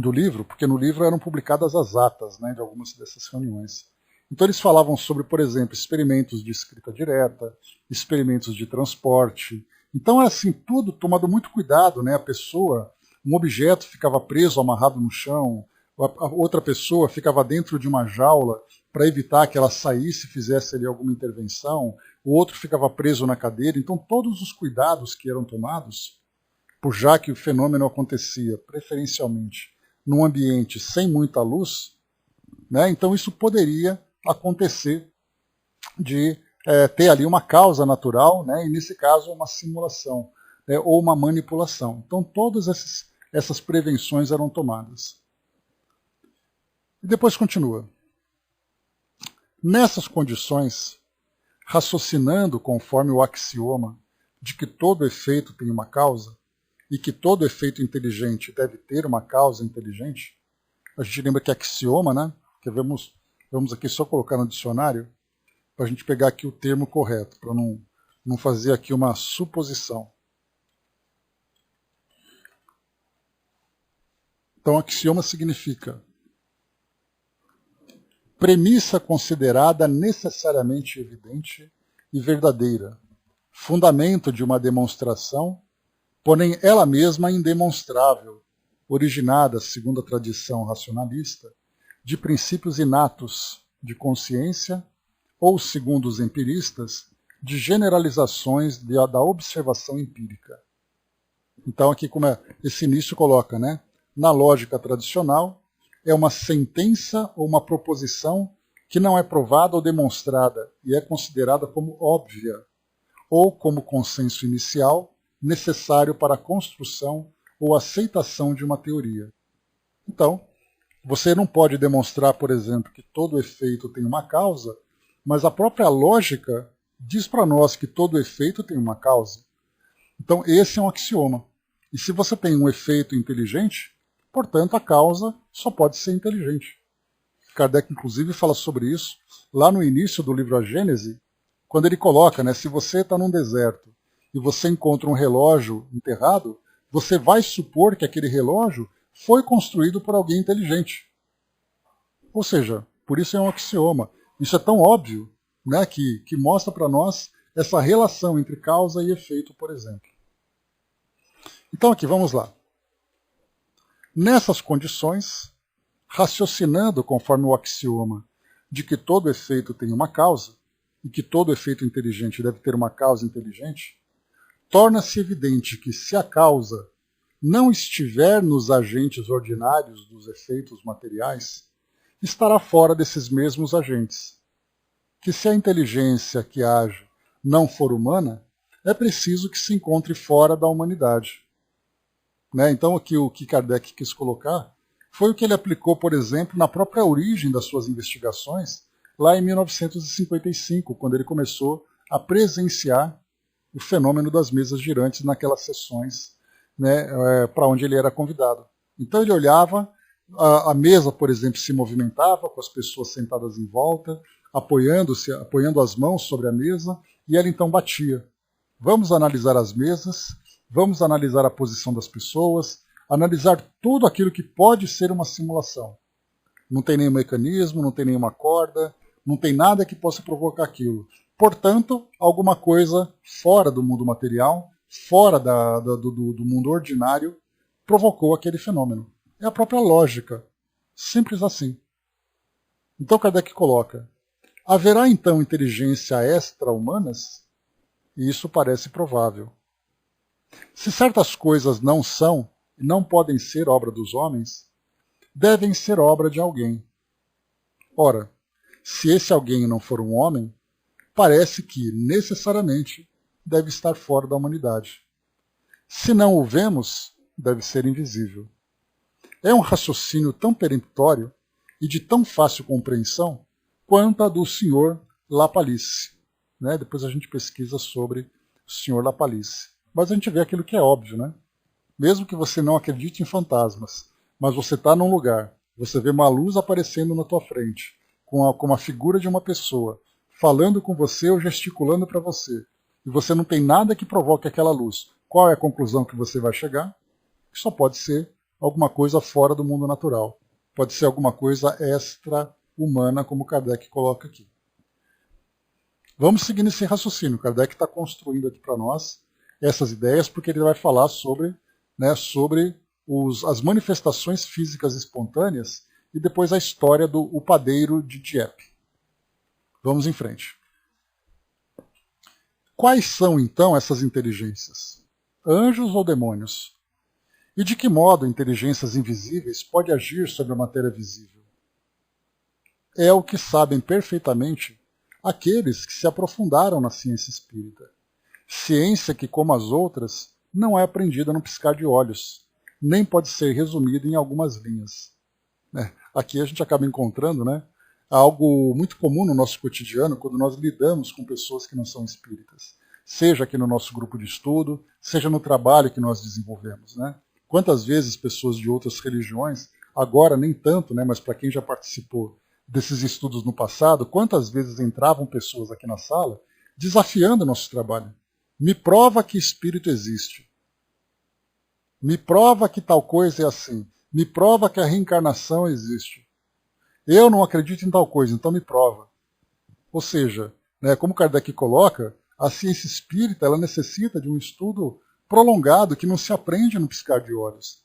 do livro, porque no livro eram publicadas as atas, né, de algumas dessas reuniões. Então eles falavam sobre, por exemplo, experimentos de escrita direta, experimentos de transporte. Então era assim, tudo tomado muito cuidado, né? A pessoa, um objeto ficava preso, amarrado no chão, a outra pessoa ficava dentro de uma jaula para evitar que ela saísse e fizesse ali alguma intervenção, o outro ficava preso na cadeira. Então todos os cuidados que eram tomados, por já que o fenômeno acontecia preferencialmente num ambiente sem muita luz, né? Então isso poderia acontecer de ter ali uma causa natural, né? E nesse caso uma simulação, né? Ou uma manipulação. Então todas essas prevenções eram tomadas. E depois continua. Nessas condições, raciocinando conforme o axioma de que todo efeito tem uma causa, e que todo efeito inteligente deve ter uma causa inteligente, a gente lembra que é axioma, né? Que vamos aqui só colocar no dicionário, para a gente pegar aqui o termo correto, para não fazer aqui uma suposição. Então, axioma significa premissa considerada necessariamente evidente e verdadeira, fundamento de uma demonstração, porém ela mesma indemonstrável, originada, segundo a tradição racionalista, de princípios inatos de consciência ou, segundo os empiristas, de generalizações da observação empírica. Então aqui como esse início coloca, né? Na lógica tradicional, é uma sentença ou uma proposição que não é provada ou demonstrada e é considerada como óbvia, ou como consenso inicial necessário para a construção ou aceitação de uma teoria. Então, você não pode demonstrar, por exemplo, que todo efeito tem uma causa, mas a própria lógica diz para nós que todo efeito tem uma causa. Então, esse é um axioma. E se você tem um efeito inteligente, portanto, a causa só pode ser inteligente. Kardec, inclusive, fala sobre isso lá no início do livro A Gênese, quando ele coloca, né, se você está num deserto e você encontra um relógio enterrado, você vai supor que aquele relógio foi construído por alguém inteligente. Ou seja, por isso é um axioma. Isso é tão óbvio, né, que mostra para nós essa relação entre causa e efeito, por exemplo. Então aqui, vamos lá. Nessas condições, raciocinando conforme o axioma de que todo efeito tem uma causa, e que todo efeito inteligente deve ter uma causa inteligente, torna-se evidente que se a causa não estiver nos agentes ordinários dos efeitos materiais, estará fora desses mesmos agentes. Que se a inteligência que age não for humana, é preciso que se encontre fora da humanidade. Né? Então aqui o que Kardec quis colocar foi o que ele aplicou, por exemplo, na própria origem das suas investigações, lá em 1955, quando ele começou a presenciar o fenômeno das mesas girantes naquelas sessões, né, para onde ele era convidado. Então ele olhava, a mesa, por exemplo, se movimentava com as pessoas sentadas em volta, apoiando as mãos sobre a mesa, e ele então batia. Vamos analisar as mesas, vamos analisar a posição das pessoas, analisar tudo aquilo que pode ser uma simulação. Não tem nenhum mecanismo, não tem nenhuma corda, não tem nada que possa provocar aquilo. Portanto, alguma coisa fora do mundo material, fora do mundo ordinário, provocou aquele fenômeno. É a própria lógica. Simples assim. Então Kardec coloca, haverá então inteligência extra-humanas? E isso parece provável. Se certas coisas não são e não podem ser obra dos homens, devem ser obra de alguém. Ora, se esse alguém não for um homem, parece que, necessariamente, deve estar fora da humanidade. Se não o vemos, deve ser invisível. É um raciocínio tão peremptório e de tão fácil compreensão quanto a do Sr. Lapalisse. Né? Depois a gente pesquisa sobre o Sr. Lapalisse. Mas a gente vê aquilo que é óbvio, né? Mesmo que você não acredite em fantasmas, mas você está num lugar, você vê uma luz aparecendo na tua frente, com a figura de uma pessoa, falando com você ou gesticulando para você, e você não tem nada que provoque aquela luz. Qual é a conclusão que você vai chegar? Que só pode ser alguma coisa fora do mundo natural. Pode ser alguma coisa extra-humana, como Kardec coloca aqui. Vamos seguir nesse raciocínio. Kardec está construindo aqui para nós essas ideias, porque ele vai falar sobre, sobre as manifestações físicas espontâneas e depois a história do padeiro de Dieppe. Vamos em frente. Quais são, então, essas inteligências? Anjos ou demônios? E de que modo inteligências invisíveis podem agir sobre a matéria visível? É o que sabem perfeitamente aqueles que se aprofundaram na ciência espírita. Ciência que, como as outras, não é aprendida no piscar de olhos, nem pode ser resumida em algumas linhas. Aqui a gente acaba encontrando algo muito comum no nosso cotidiano quando nós lidamos com pessoas que não são espíritas. Seja aqui no nosso grupo de estudo, seja no trabalho que nós desenvolvemos. Quantas vezes pessoas de outras religiões, agora nem tanto, mas para quem já participou desses estudos no passado, quantas vezes entravam pessoas aqui na sala desafiando o nosso trabalho. Me prova que espírito existe. Me prova que tal coisa é assim. Me prova que a reencarnação existe. Eu não acredito em tal coisa, então me prova. Ou seja, como Kardec coloca, a ciência espírita ela necessita de um estudo prolongado que não se aprende no piscar de olhos.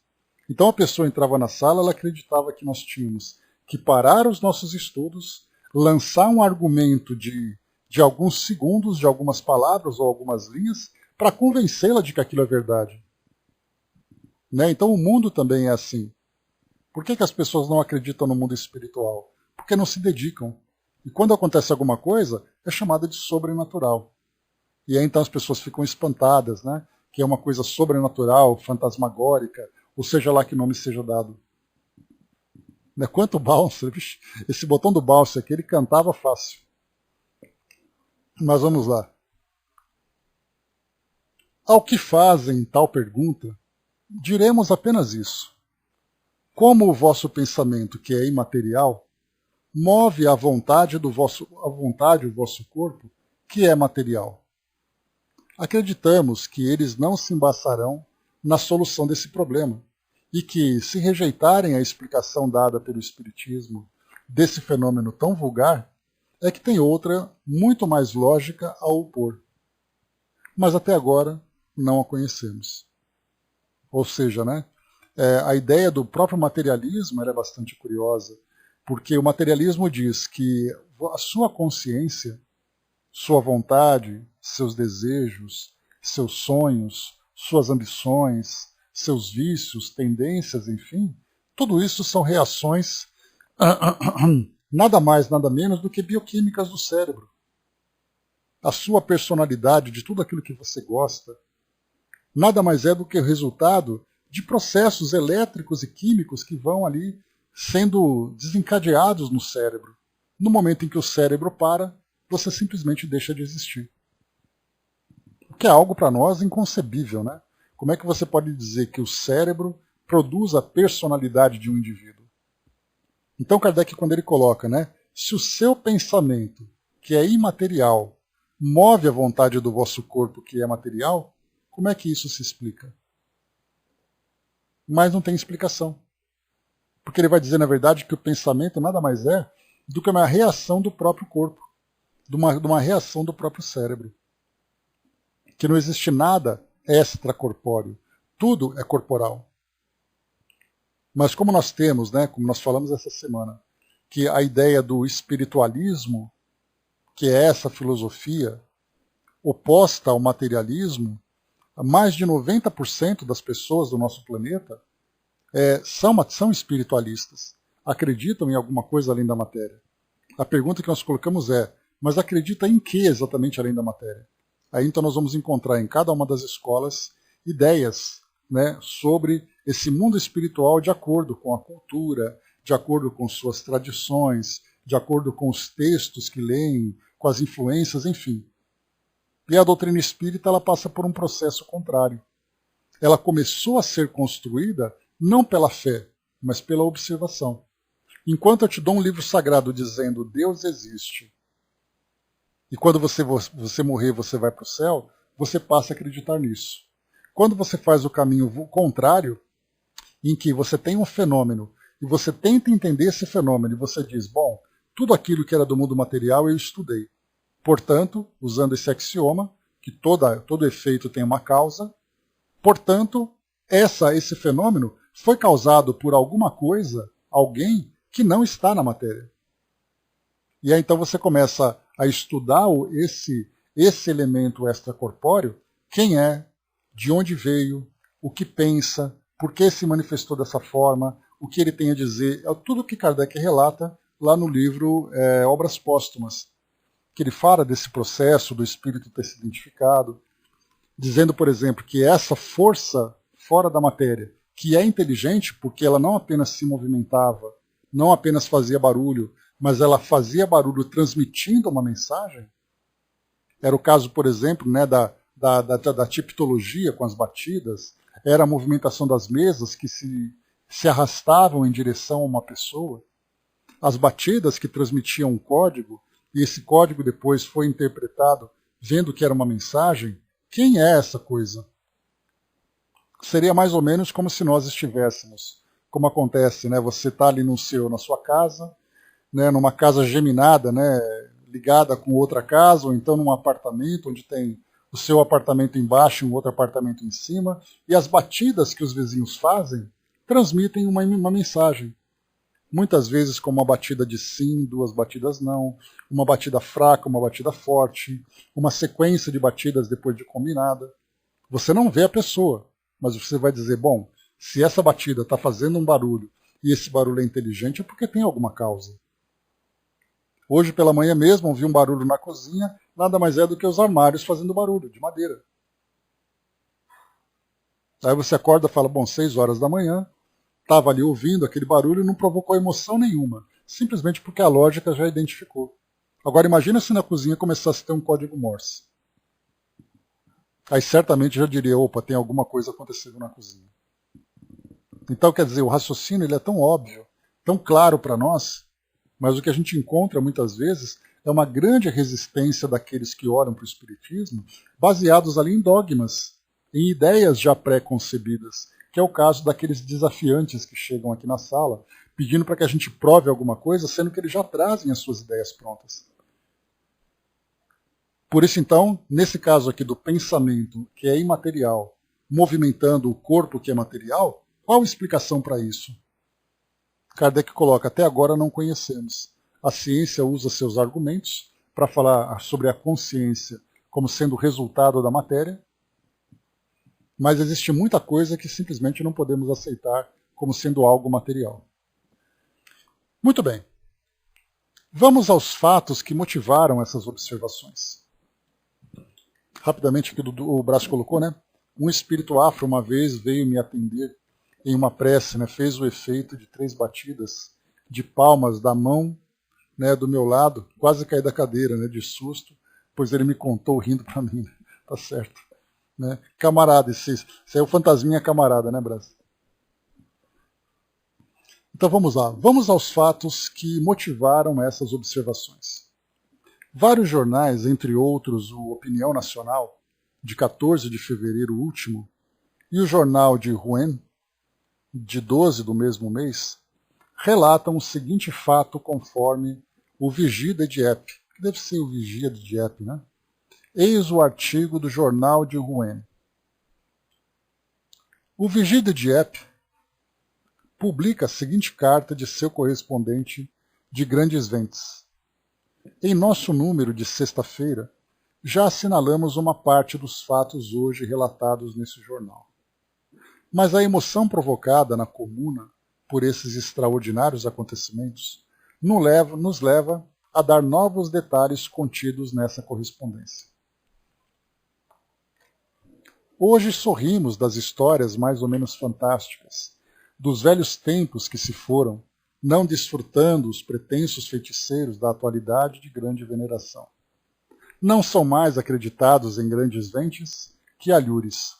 Então a pessoa entrava na sala, ela acreditava que nós tínhamos que parar os nossos estudos, lançar um argumento de alguns segundos, de algumas palavras ou algumas linhas, para convencê-la de que aquilo é verdade. Então o mundo também é assim. Por que as pessoas não acreditam no mundo espiritual? Porque não se dedicam. E quando acontece alguma coisa, é chamada de sobrenatural. E aí então as pessoas ficam espantadas, que é uma coisa sobrenatural, fantasmagórica, ou seja lá que nome seja dado. Quanto Balser, esse botão do Balser aqui, ele cantava fácil. Mas vamos lá. Ao que fazem tal pergunta, diremos apenas isso. Como o vosso pensamento, que é imaterial, move a vontade o vosso corpo, que é material. Acreditamos que eles não se embaçarão na solução desse problema, e que, se rejeitarem a explicação dada pelo Espiritismo desse fenômeno tão vulgar, é que tem outra, muito mais lógica a opor. Mas até agora não a conhecemos. Ou seja, a ideia do próprio materialismo é bastante curiosa, porque o materialismo diz que a sua consciência, sua vontade, seus desejos, seus sonhos, suas ambições, seus vícios, tendências, enfim, tudo isso são reações nada mais, nada menos do que bioquímicas do cérebro. A sua personalidade, de tudo aquilo que você gosta, nada mais é do que o resultado de processos elétricos e químicos que vão ali sendo desencadeados no cérebro. No momento em que o cérebro para, você simplesmente deixa de existir. O que é algo para nós inconcebível, Como é que você pode dizer que o cérebro produz a personalidade de um indivíduo? Então Kardec, quando ele coloca, se o seu pensamento, que é imaterial, move a vontade do vosso corpo, que é material, como é que isso se explica? Mas não tem explicação. Porque ele vai dizer, na verdade, que o pensamento nada mais é do que uma reação do próprio corpo, de uma reação do próprio cérebro. Que não existe nada extracorpóreo. Tudo é corporal. Mas como nós temos, como nós falamos essa semana, que a ideia do espiritualismo, que é essa filosofia oposta ao materialismo, mais de 90% das pessoas do nosso planeta são espiritualistas, acreditam em alguma coisa além da matéria. A pergunta que nós colocamos é, mas acredita em que exatamente além da matéria? Aí então nós vamos encontrar em cada uma das escolas ideias sobre esse mundo espiritual de acordo com a cultura, de acordo com suas tradições, de acordo com os textos que leem, com as influências, enfim. E a doutrina espírita ela passa por um processo contrário. Ela começou a ser construída não pela fé, mas pela observação. Enquanto eu te dou um livro sagrado dizendo Deus existe, e quando você morrer você vai para o céu, você passa a acreditar nisso. Quando você faz o caminho contrário, em que você tem um fenômeno e você tenta entender esse fenômeno e você diz, bom, tudo aquilo que era do mundo material eu estudei. Portanto, usando esse axioma, que todo efeito tem uma causa, portanto, esse fenômeno foi causado por alguma coisa, alguém que não está na matéria. E aí então você começa a estudar esse elemento extracorpóreo, quem é, de onde veio, o que pensa, por que se manifestou dessa forma, o que ele tem a dizer, é tudo que Kardec relata lá no livro Obras Póstumas, que ele fala desse processo do espírito ter se identificado, dizendo, por exemplo, que essa força fora da matéria, que é inteligente porque ela não apenas se movimentava, não apenas fazia barulho, mas ela fazia barulho transmitindo uma mensagem. Era o caso, por exemplo, né, da tiptologia com as batidas, era a movimentação das mesas que se arrastavam em direção a uma pessoa, as batidas que transmitiam um código, e esse código depois foi interpretado vendo que era uma mensagem. Quem é essa coisa? Seria mais ou menos como se nós estivéssemos, como acontece, né? Você está ali na sua casa, né, numa casa geminada, né, ligada com outra casa, ou então num apartamento onde tem o seu apartamento embaixo e um outro apartamento em cima, e as batidas que os vizinhos fazem transmitem uma mensagem. Muitas vezes com uma batida de sim, duas batidas não, uma batida fraca, uma batida forte, uma sequência de batidas depois de combinada. Você não vê a pessoa, mas você vai dizer, bom, se essa batida está fazendo um barulho e esse barulho é inteligente, é porque tem alguma causa. Hoje pela manhã mesmo ouvi um barulho na cozinha, nada mais é do que os armários fazendo barulho, de madeira. Aí você acorda e fala, bom, 6 horas da manhã, estava ali ouvindo aquele barulho e não provocou emoção nenhuma, simplesmente porque a lógica já identificou. Agora imagina se na cozinha começasse a ter um código Morse. Aí certamente já diria, opa, tem alguma coisa acontecendo na cozinha. Então, quer dizer, o raciocínio ele é tão óbvio, tão claro para nós, mas o que a gente encontra muitas vezes é uma grande resistência daqueles que olham para o Espiritismo, baseados ali em dogmas, em ideias já pré-concebidas, que é o caso daqueles desafiantes que chegam aqui na sala, pedindo para que a gente prove alguma coisa, sendo que eles já trazem as suas ideias prontas. Por isso, então, nesse caso aqui do pensamento, que é imaterial, movimentando o corpo que é material, qual a explicação para isso? Kardec coloca, até agora não conhecemos. A ciência usa seus argumentos para falar sobre a consciência como sendo resultado da matéria, mas existe muita coisa que simplesmente não podemos aceitar como sendo algo material. Muito bem. Vamos aos fatos que motivaram essas observações. Rapidamente, aqui o Brás colocou, né? Um espírito afro uma vez veio me atender em uma prece, né, fez o efeito de 3 batidas de palmas da mão, né, do meu lado, quase caí da cadeira, né, de susto, pois ele me contou rindo para mim. Né? Tá certo. Né? Camarada, esse é o fantasminha camarada, né, Brás? Então vamos lá. Vamos aos fatos que motivaram essas observações. Vários jornais, entre outros o Opinião Nacional, de 14 de fevereiro último, e o jornal de Rouen, de 12 do mesmo mês, relatam o seguinte fato conforme o Vigia de Dieppe, que deve ser o Vigia de Dieppe, né? Eis o artigo do jornal de Rouen. O Vigia de Dieppe publica a seguinte carta de seu correspondente de Grandes Ventes. Em nosso número de sexta-feira, já assinalamos uma parte dos fatos hoje relatados nesse jornal. Mas a emoção provocada na comuna por esses extraordinários acontecimentos nos leva a dar novos detalhes contidos nessa correspondência. Hoje sorrimos das histórias mais ou menos fantásticas, dos velhos tempos que se foram, não desfrutando os pretensos feiticeiros da atualidade de grande veneração. Não são mais acreditados em Grandes Ventes que alhures.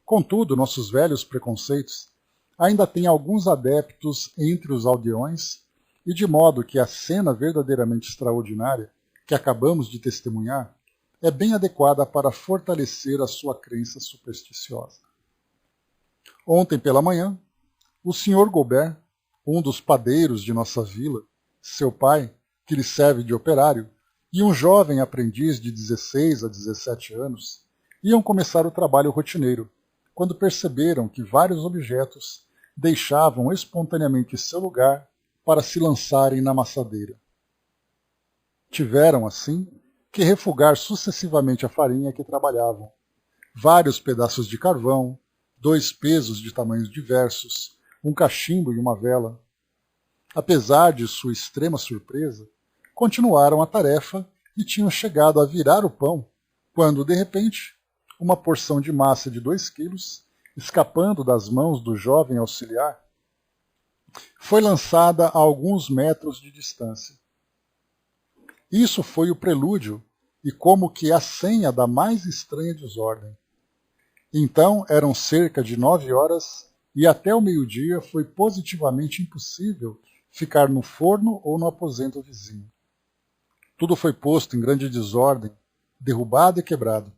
Contudo, nossos velhos preconceitos ainda têm alguns adeptos entre os aldeões, e de modo que a cena verdadeiramente extraordinária que acabamos de testemunhar é bem adequada para fortalecer a sua crença supersticiosa. Ontem pela manhã, o Sr. Gobert, um dos padeiros de nossa vila, seu pai, que lhe serve de operário, e um jovem aprendiz de 16 a 17 anos, iam começar o trabalho rotineiro, quando perceberam que vários objetos deixavam espontaneamente seu lugar para se lançarem na amassadeira. Tiveram, assim, que refugar sucessivamente a farinha que trabalhavam, vários pedaços de carvão, 2 pesos de tamanhos diversos, um cachimbo e uma vela. Apesar de sua extrema surpresa, continuaram a tarefa e tinham chegado a virar o pão, quando, de repente, uma porção de massa de 2 quilos, escapando das mãos do jovem auxiliar, foi lançada a alguns metros de distância. Isso foi o prelúdio e como que a senha da mais estranha desordem. Então eram cerca de 9 horas e até o meio-dia foi positivamente impossível ficar no forno ou no aposento vizinho. Tudo foi posto em grande desordem, derrubado e quebrado.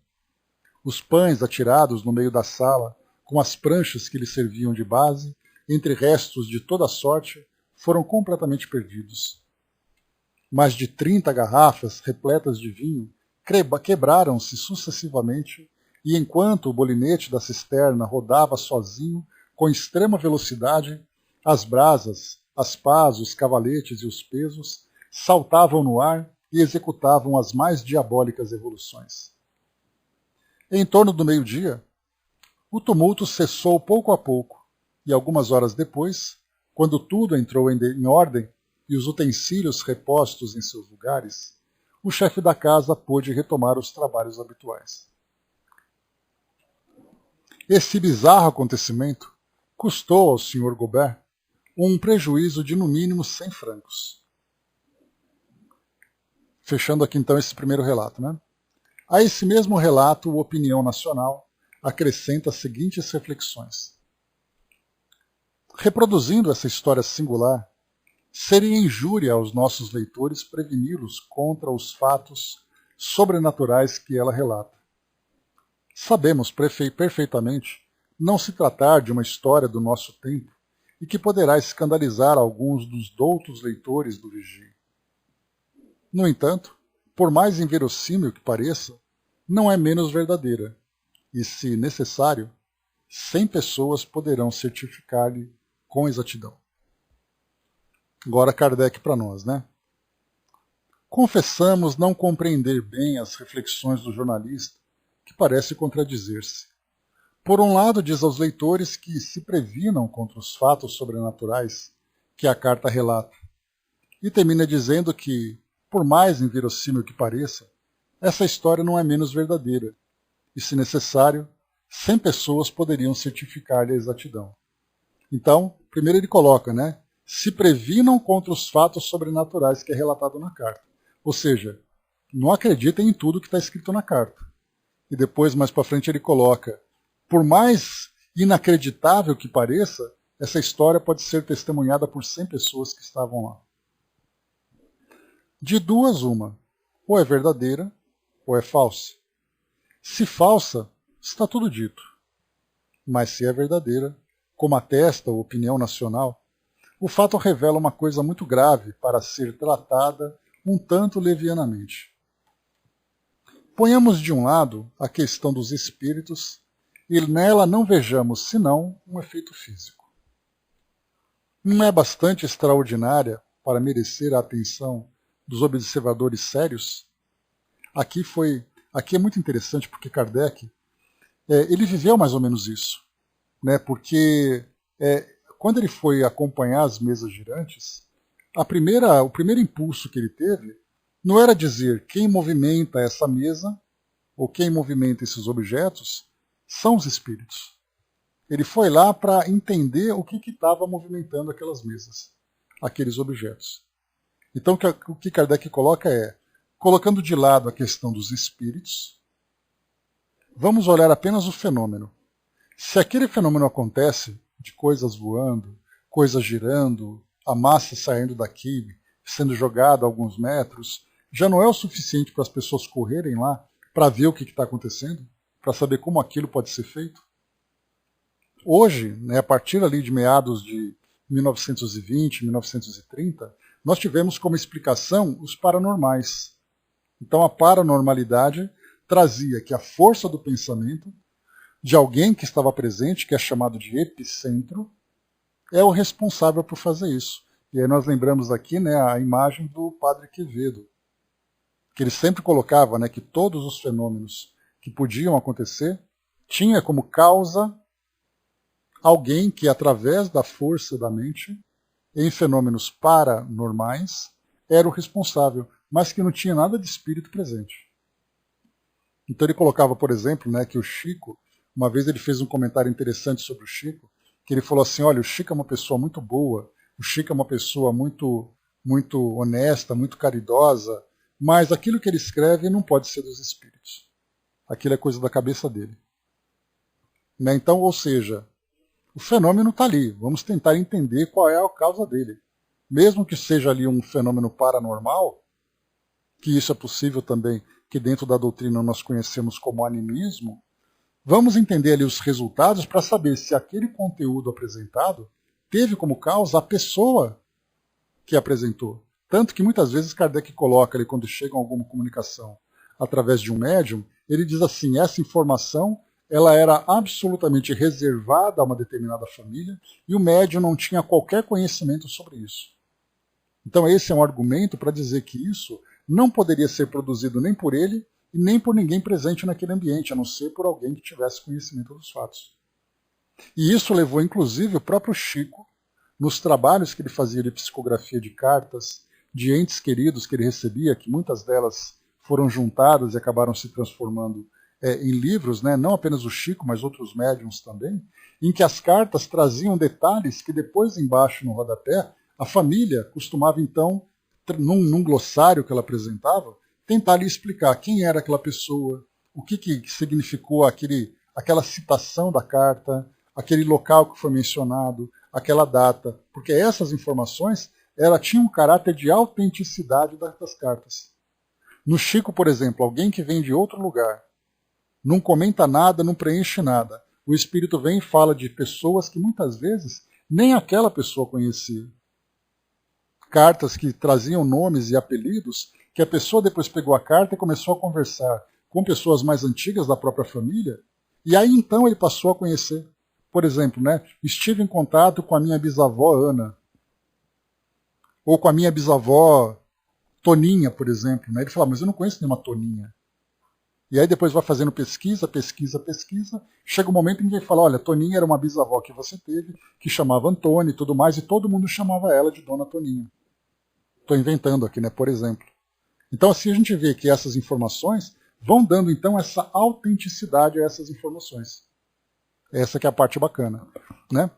Os pães atirados no meio da sala, com as pranchas que lhe serviam de base, entre restos de toda sorte, foram completamente perdidos. Mais de 30 garrafas repletas de vinho quebraram-se sucessivamente, e enquanto o bolinete da cisterna rodava sozinho com extrema velocidade, as brasas, as pás, os cavaletes e os pesos saltavam no ar e executavam as mais diabólicas evoluções. Em torno do meio-dia, o tumulto cessou pouco a pouco, e algumas horas depois, quando tudo entrou em ordem e os utensílios repostos em seus lugares, o chefe da casa pôde retomar os trabalhos habituais. Esse bizarro acontecimento custou ao Sr. Gobert um prejuízo de no mínimo 100 francos. Fechando aqui então esse primeiro relato, né? A esse mesmo relato, o Opinião Nacional acrescenta as seguintes reflexões. Reproduzindo essa história singular, seria injúria aos nossos leitores preveni-los contra os fatos sobrenaturais que ela relata. Sabemos perfeitamente não se tratar de uma história do nosso tempo e que poderá escandalizar alguns dos doutos leitores do Vigia. No entanto, por mais inverossímil que pareça, não é menos verdadeira, e, se necessário, 100 pessoas poderão certificar-lhe com exatidão. Agora Kardec para nós, né? Confessamos não compreender bem as reflexões do jornalista, que parece contradizer-se. Por um lado, diz aos leitores que se previnam contra os fatos sobrenaturais que a carta relata, e termina dizendo que, por mais inverossímil que pareça, essa história não é menos verdadeira, e, se necessário, 100 pessoas poderiam certificar-lhe a exatidão. Então, primeiro ele coloca, né? Se previnam contra os fatos sobrenaturais que é relatado na carta. Ou seja, não acreditem em tudo que está escrito na carta. E depois, mais para frente, ele coloca, por mais inacreditável que pareça, essa história pode ser testemunhada por 100 pessoas que estavam lá. De duas, uma. Ou é verdadeira, ou é falsa. Se falsa, está tudo dito. Mas se é verdadeira, como atesta a Opinião Nacional, o fato revela uma coisa muito grave para ser tratada um tanto levianamente. Ponhamos de um lado a questão dos espíritos e nela não vejamos senão um efeito físico. Não é bastante extraordinária para merecer a atenção dos observadores sérios? Aqui é muito interessante porque Kardec ele viveu mais ou menos isso, né? Porque quando ele foi acompanhar as mesas girantes, o primeiro impulso que ele teve não era dizer quem movimenta essa mesa ou quem movimenta esses objetos são os espíritos. Ele foi lá para entender o que estava movimentando aquelas mesas, aqueles objetos. Então o que Kardec coloca colocando de lado a questão dos espíritos, vamos olhar apenas o fenômeno. Se aquele fenômeno acontece, de coisas voando, coisas girando, a massa saindo daqui, sendo jogada a alguns metros, já não é o suficiente para as pessoas correrem lá para ver o que está acontecendo, para saber como aquilo pode ser feito? Hoje, né, a partir ali de meados de 1920, 1930, nós tivemos como explicação os paranormais. Então a paranormalidade trazia que a força do pensamento de alguém que estava presente, que é chamado de epicentro, é o responsável por fazer isso. E aí nós lembramos aqui, né, a imagem do Padre Quevedo, que ele sempre colocava, né, que todos os fenômenos que podiam acontecer tinha como causa alguém que, através da força da mente, em fenômenos paranormais, era o responsável, mas que não tinha nada de espírito presente. Então ele colocava, por exemplo, né, que o Chico, uma vez ele fez um comentário interessante sobre o Chico, que ele falou assim, olha, o Chico é uma pessoa muito boa, o Chico é uma pessoa muito honesta, muito caridosa, mas aquilo que ele escreve não pode ser dos espíritos. Aquilo é coisa da cabeça dele. Né? Então, ou seja, o fenômeno está ali, vamos tentar entender qual é a causa dele. Mesmo que seja ali um fenômeno paranormal, que isso é possível também, que dentro da doutrina nós conhecemos como animismo, vamos entender ali os resultados para saber se aquele conteúdo apresentado teve como causa a pessoa que apresentou. Tanto que muitas vezes Kardec coloca ali, quando chega a alguma comunicação através de um médium, ele diz assim, essa informação ela era absolutamente reservada a uma determinada família e o médium não tinha qualquer conhecimento sobre isso. Então esse é um argumento para dizer que isso não poderia ser produzido nem por ele e nem por ninguém presente naquele ambiente, a não ser por alguém que tivesse conhecimento dos fatos. E isso levou inclusive o próprio Chico, nos trabalhos que ele fazia de psicografia de cartas, de entes queridos que ele recebia, que muitas delas foram juntadas e acabaram se transformando em livros, né? Não apenas o Chico, mas outros médiums também, em que as cartas traziam detalhes que depois embaixo no rodapé, a família costumava então, num glossário que ela apresentava, tentar lhe explicar quem era aquela pessoa, o que significou aquela citação da carta, aquele local que foi mencionado, aquela data, porque essas informações tinham um caráter de autenticidade das cartas. No Chico, por exemplo, alguém que vem de outro lugar, não comenta nada, não preenche nada. O espírito vem e fala de pessoas que muitas vezes nem aquela pessoa conhecia. Cartas que traziam nomes e apelidos, que a pessoa depois pegou a carta e começou a conversar com pessoas mais antigas da própria família, e aí então ele passou a conhecer. Por exemplo, né, estive em contato com a minha bisavó Ana, ou com a minha bisavó Toninha, por exemplo. Né? Ele fala, mas eu não conheço nenhuma Toninha. E aí depois vai fazendo pesquisa, chega um momento em que ele fala, olha, Toninha era uma bisavó que você teve, que chamava Antônia e tudo mais, e todo mundo chamava ela de Dona Toninha. Estou inventando aqui, né, por exemplo. Então assim a gente vê que essas informações vão dando então essa autenticidade a essas informações. Essa que é a parte bacana. Né?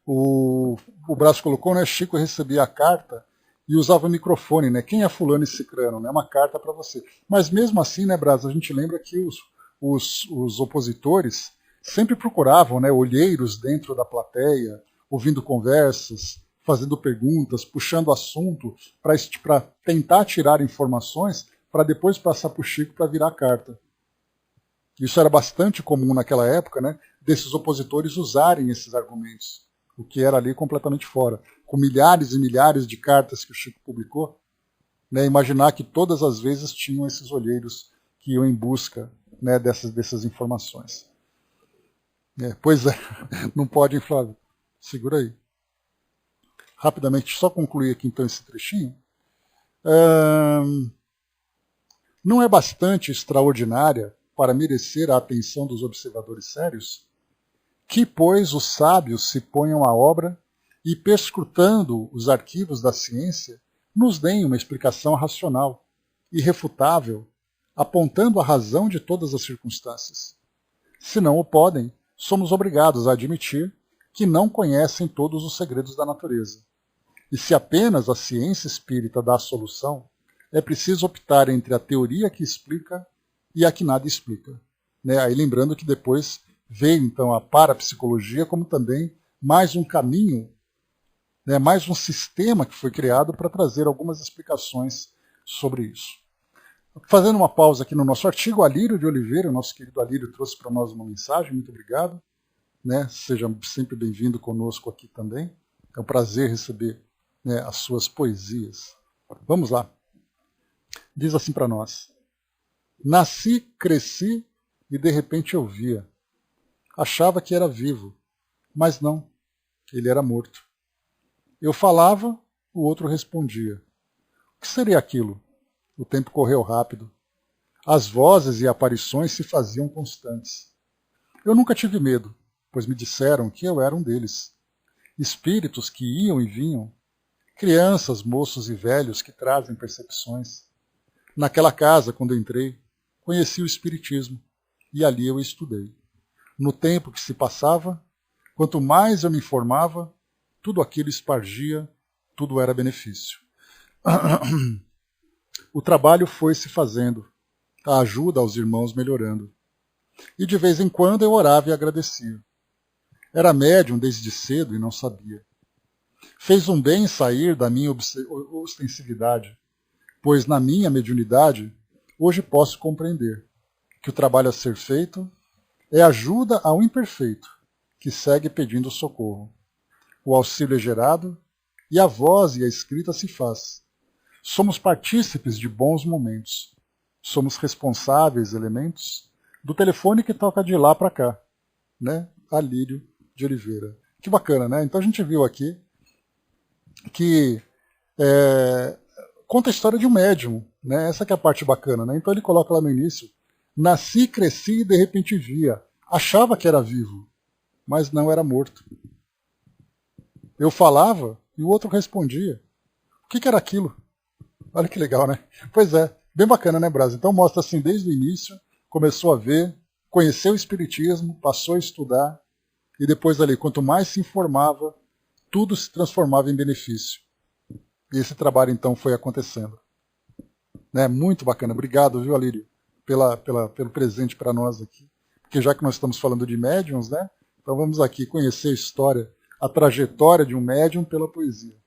O Brás colocou, né, Chico recebia a carta e usava o microfone, né? Quem é fulano e cicrano? Né? Uma carta para você. Mas mesmo assim, né, Brás, a gente lembra que os opositores sempre procuravam, né, olheiros dentro da plateia, ouvindo conversas, fazendo perguntas, puxando assunto para tentar tirar informações para depois passar para o Chico para virar carta. Isso era bastante comum naquela época, né, desses opositores usarem esses argumentos, o que era ali completamente fora. Com milhares e milhares de cartas que o Chico publicou, né, imaginar que todas as vezes tinham esses olheiros que iam em busca, né, dessas informações. Pois é, não pode, Flávio. Segura aí. Rapidamente, só concluir aqui então esse trechinho. Não é bastante extraordinária para merecer a atenção dos observadores sérios? Que, pois, os sábios se ponham à obra e, perscrutando os arquivos da ciência, nos deem uma explicação racional, irrefutável, apontando a razão de todas as circunstâncias. Se não o podem, somos obrigados a admitir que não conhecem todos os segredos da natureza. E se apenas a ciência espírita dá a solução, é preciso optar entre a teoria que explica e a que nada explica. Né? Aí lembrando que depois veio então a parapsicologia como também mais um caminho, né, mais um sistema que foi criado para trazer algumas explicações sobre isso. Fazendo uma pausa aqui no nosso artigo, Alírio de Oliveira, o nosso querido Alírio trouxe para nós uma mensagem, muito obrigado. né? Seja sempre bem-vindo conosco aqui também. É um prazer receber, né, as suas poesias. Vamos lá. Diz assim para nós: nasci, cresci e de repente eu via. Achava que era vivo, mas não, ele era morto. Eu falava, o outro respondia. O que seria aquilo? O tempo correu rápido. As vozes e aparições se faziam constantes. Eu nunca tive medo, pois me disseram que eu era um deles. Espíritos que iam e vinham, crianças, moços e velhos que trazem percepções. Naquela casa, quando entrei, conheci o Espiritismo e ali eu estudei. No tempo que se passava, quanto mais eu me informava, tudo aquilo espargia, tudo era benefício. O trabalho foi se fazendo, a ajuda aos irmãos melhorando. E de vez em quando eu orava e agradecia. Era médium desde cedo e não sabia. Fez um bem sair da minha ostensividade, pois na minha mediunidade, hoje posso compreender que o trabalho a ser feito é ajuda ao imperfeito, que segue pedindo socorro. O auxílio é gerado e a voz e a escrita se faz. Somos partícipes de bons momentos. Somos responsáveis elementos do telefone que toca de lá para cá, né? Alírio de Oliveira. Que bacana, né? Então a gente viu aqui que conta a história de um médium, né? Essa que é a parte bacana, né? Então ele coloca lá no início: nasci, cresci e de repente via. Achava que era vivo, mas não, era morto. Eu falava e o outro respondia. O que era aquilo? Olha que legal, né? Pois é, bem bacana, né, Brás? Então mostra assim, desde o início, começou a ver, conheceu o Espiritismo, passou a estudar, e depois ali, quanto mais se informava, tudo se transformava em benefício. E esse trabalho, então, foi acontecendo. Né? Muito bacana. Obrigado, viu, Alírio, pelo presente para nós aqui. Porque já que nós estamos falando de médiums, né? Então vamos aqui conhecer a história, a trajetória de um médium pela poesia.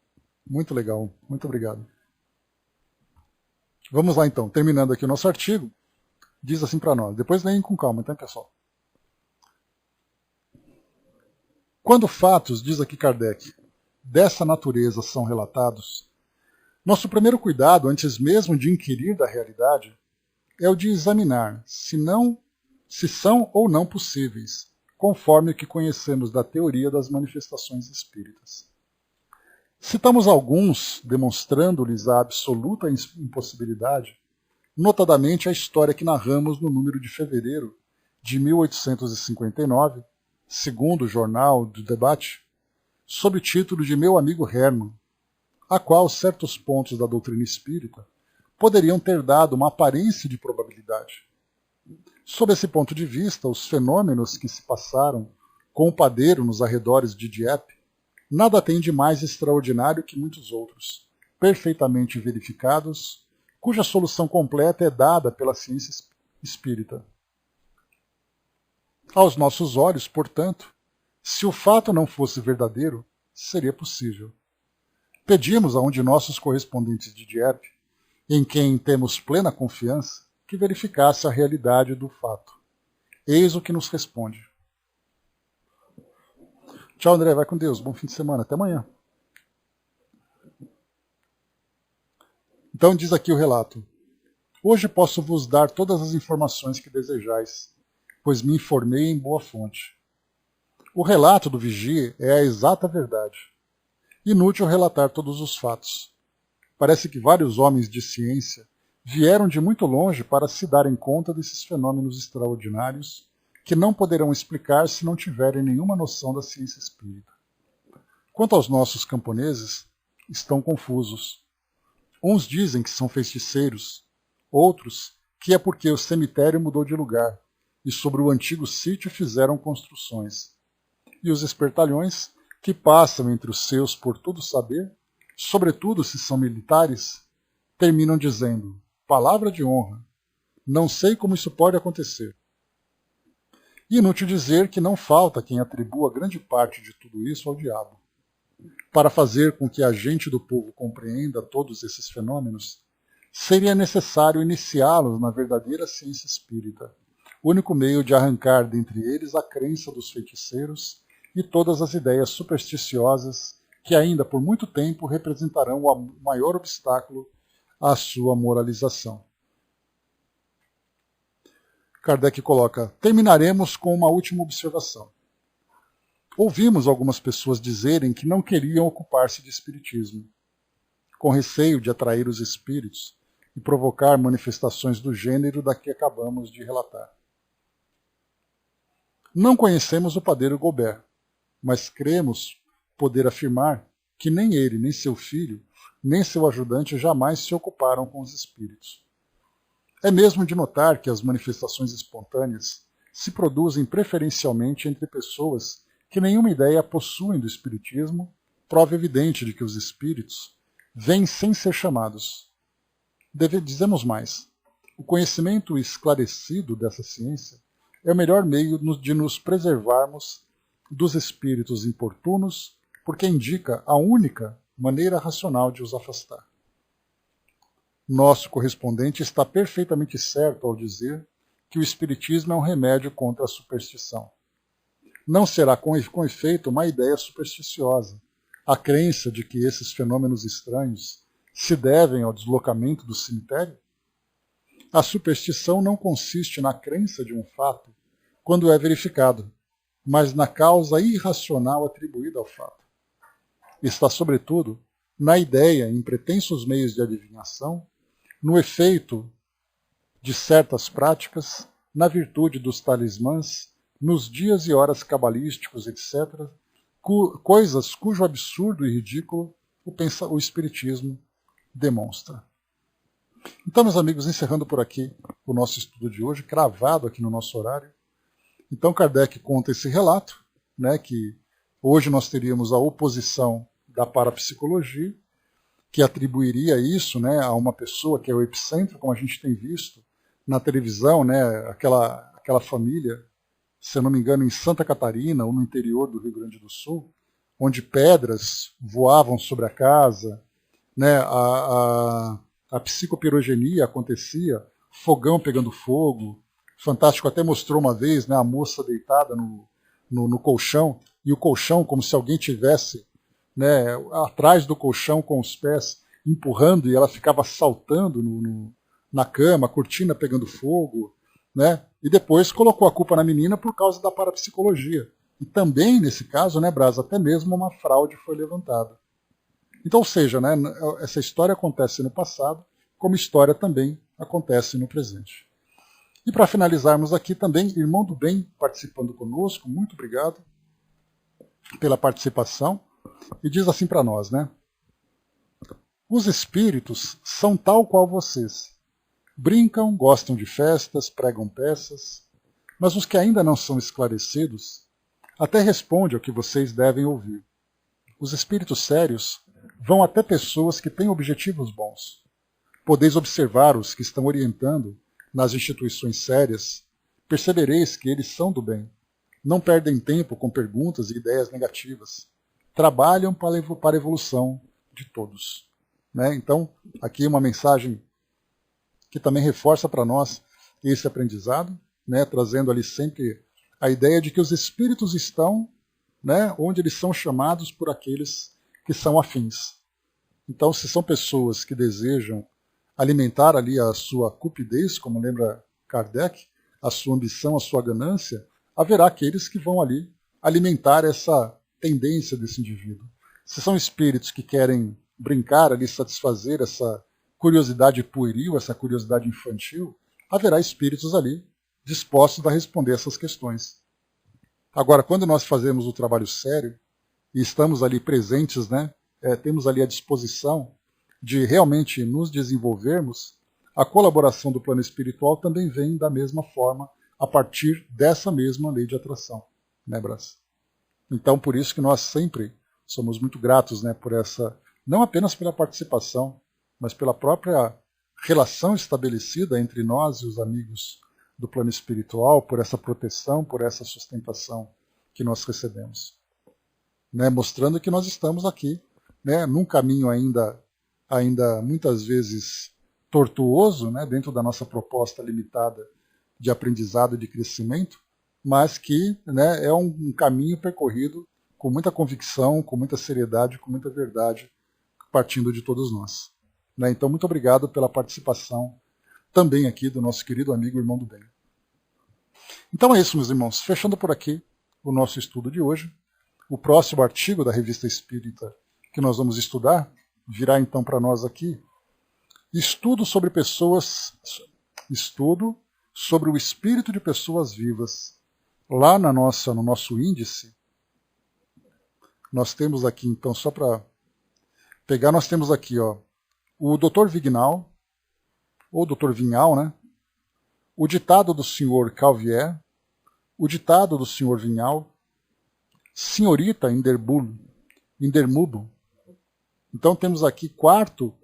Muito legal. Muito obrigado. Vamos lá, então. Terminando aqui o nosso artigo, diz assim para nós. Depois leem com calma, então, pessoal. Quando fatos, diz aqui Kardec, dessa natureza são relatados, nosso primeiro cuidado, antes mesmo de inquirir da realidade, é o de examinar se são ou não possíveis, conforme o que conhecemos da teoria das manifestações espíritas. Citamos alguns, demonstrando-lhes a absoluta impossibilidade, notadamente a história que narramos no número de fevereiro de 1859, segundo o Jornal do Debate, sob o título de Meu Amigo Hermann, a qual certos pontos da doutrina espírita poderiam ter dado uma aparência de probabilidade. Sob esse ponto de vista, os fenômenos que se passaram com o padeiro nos arredores de Dieppe nada têm de mais extraordinário que muitos outros, perfeitamente verificados, cuja solução completa é dada pela ciência espírita. Aos nossos olhos, portanto, se o fato não fosse verdadeiro, seria possível. Pedimos a um de nossos correspondentes de Dieppe, em quem temos plena confiança, que verificasse a realidade do fato. Eis o que nos responde. Tchau, André. Vai com Deus. Bom fim de semana. Até amanhã. Então diz aqui o relato. Hoje posso vos dar todas as informações que desejais, pois me informei em boa fonte. O relato do vigia é a exata verdade. Inútil relatar todos os fatos. Parece que vários homens de ciência vieram de muito longe para se darem conta desses fenômenos extraordinários que não poderão explicar se não tiverem nenhuma noção da ciência espírita. Quanto aos nossos camponeses, estão confusos. Uns dizem que são feiticeiros, outros que é porque o cemitério mudou de lugar e sobre o antigo sítio fizeram construções. E os espertalhões, que passam entre os seus por tudo saber, sobretudo se são militares, terminam dizendo: palavra de honra, não sei como isso pode acontecer. E inútil dizer que não falta quem atribua grande parte de tudo isso ao diabo. Para fazer com que a gente do povo compreenda todos esses fenômenos, seria necessário iniciá-los na verdadeira ciência espírita, único meio de arrancar dentre eles a crença dos feiticeiros e todas as ideias supersticiosas que ainda por muito tempo representarão o maior obstáculo à sua moralização. Kardec coloca: terminaremos com uma última observação. Ouvimos algumas pessoas dizerem que não queriam ocupar-se de espiritismo, com receio de atrair os espíritos e provocar manifestações do gênero da que acabamos de relatar. Não conhecemos o padeiro Gobert, mas cremos poder afirmar que nem ele, nem seu filho, nem seu ajudante jamais se ocuparam com os espíritos. É mesmo de notar que as manifestações espontâneas se produzem preferencialmente entre pessoas que nenhuma ideia possuem do espiritismo, prova evidente de que os espíritos vêm sem ser chamados. Dizemos mais: o conhecimento esclarecido dessa ciência é o melhor meio de nos preservarmos dos espíritos importunos, porque indica a única maneira racional de os afastar. Nosso correspondente está perfeitamente certo ao dizer que o espiritismo é um remédio contra a superstição. Não será com efeito uma ideia supersticiosa a crença de que esses fenômenos estranhos se devem ao deslocamento do cemitério? A superstição não consiste na crença de um fato quando é verificado, mas na causa irracional atribuída ao fato. Está, sobretudo, na ideia em pretensos meios de adivinhação, no efeito de certas práticas, na virtude dos talismãs, nos dias e horas cabalísticos, etc., coisas cujo absurdo e ridículo o Espiritismo demonstra. Então, meus amigos, encerrando por aqui o nosso estudo de hoje, cravado aqui no nosso horário. Então, Kardec conta esse relato, né, que hoje nós teríamos a oposição da parapsicologia, que atribuiria isso, né, a uma pessoa que é o epicentro, como a gente tem visto na televisão, né, aquela família, se eu não me engano, em Santa Catarina ou no interior do Rio Grande do Sul, onde pedras voavam sobre a casa, né, a psicopirogenia acontecia, fogão pegando fogo. Fantástico até mostrou uma vez, né, a moça deitada no colchão, e o colchão como se alguém tivesse, né, atrás do colchão com os pés empurrando, e ela ficava saltando na cama, a cortina pegando fogo, né, e depois colocou a culpa na menina por causa da parapsicologia. E também, nesse caso, né, Brás, até mesmo uma fraude foi levantada. Então, ou seja, né, essa história acontece no passado, como história também acontece no presente. E para finalizarmos aqui também, Irmão do Bem participando conosco, muito obrigado pela participação. E diz assim para nós, né? Os espíritos são tal qual vocês. Brincam, gostam de festas, pregam peças, mas os que ainda não são esclarecidos até respondem ao que vocês devem ouvir. Os espíritos sérios vão até pessoas que têm objetivos bons. Podeis observar os que estão orientando nas instituições sérias, percebereis que eles são do bem. Não perdem tempo com perguntas e ideias negativas. Trabalham para a evolução de todos. Né? Então, aqui uma mensagem que também reforça para nós esse aprendizado, né? Trazendo ali sempre a ideia de que os espíritos estão, né, onde eles são chamados por aqueles que são afins. Então, se são pessoas que desejam alimentar ali a sua cupidez, como lembra Kardec, a sua ambição, a sua ganância, haverá aqueles que vão ali alimentar essa tendência desse indivíduo. Se são espíritos que querem brincar ali, satisfazer essa curiosidade pueril, essa curiosidade infantil, haverá espíritos ali dispostos a responder essas questões. Agora, quando nós fazemos o trabalho sério e estamos ali presentes, né, temos ali a disposição de realmente nos desenvolvermos, a colaboração do plano espiritual também vem da mesma forma a partir dessa mesma lei de atração, né, Brás? Então, por isso que nós sempre somos muito gratos, né, por essa, não apenas pela participação, mas pela própria relação estabelecida entre nós e os amigos do plano espiritual, por essa proteção, por essa sustentação que nós recebemos. Né, mostrando que nós estamos aqui, né, num caminho ainda muitas vezes tortuoso, né, dentro da nossa proposta limitada de aprendizado e de crescimento, mas que, né, é um caminho percorrido com muita convicção, com muita seriedade, com muita verdade, partindo de todos nós. Né? Então, muito obrigado pela participação também aqui do nosso querido amigo Irmão do Bem. Então é isso, meus irmãos. Fechando por aqui o nosso estudo de hoje. O próximo artigo da Revista Espírita que nós vamos estudar virá então para nós aqui estudo sobre o espírito de pessoas vivas. Lá no nosso índice, nós temos aqui, então, só para pegar, nós temos aqui, ó, o Dr. Vignal, ou Dr. Vinhal, né? O ditado do Sr. Calvier, o ditado do Sr. Vinhal, Senhorita Indermubo. Então temos aqui quatro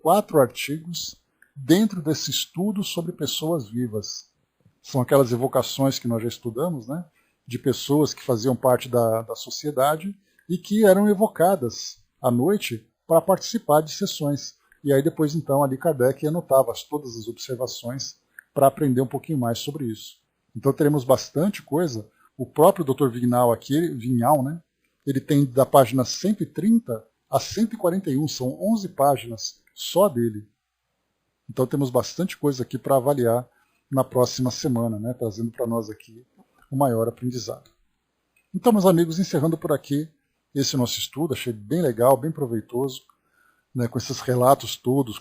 artigos dentro desse estudo sobre pessoas vivas. São aquelas evocações que nós já estudamos, né? De pessoas que faziam parte da sociedade e que eram evocadas à noite para participar de sessões. E aí depois, então, ali Kardec anotava todas as observações para aprender um pouquinho mais sobre isso. Então teremos bastante coisa. O próprio Dr. Vignal aqui, Vinhal, né? Ele tem da página 130 a 141, são 11 páginas só dele. Então temos bastante coisa aqui para avaliar na próxima semana, né? Trazendo para nós aqui o maior aprendizado. Então, meus amigos, encerrando por aqui esse nosso estudo, achei bem legal, bem proveitoso, né? Com esses relatos todos,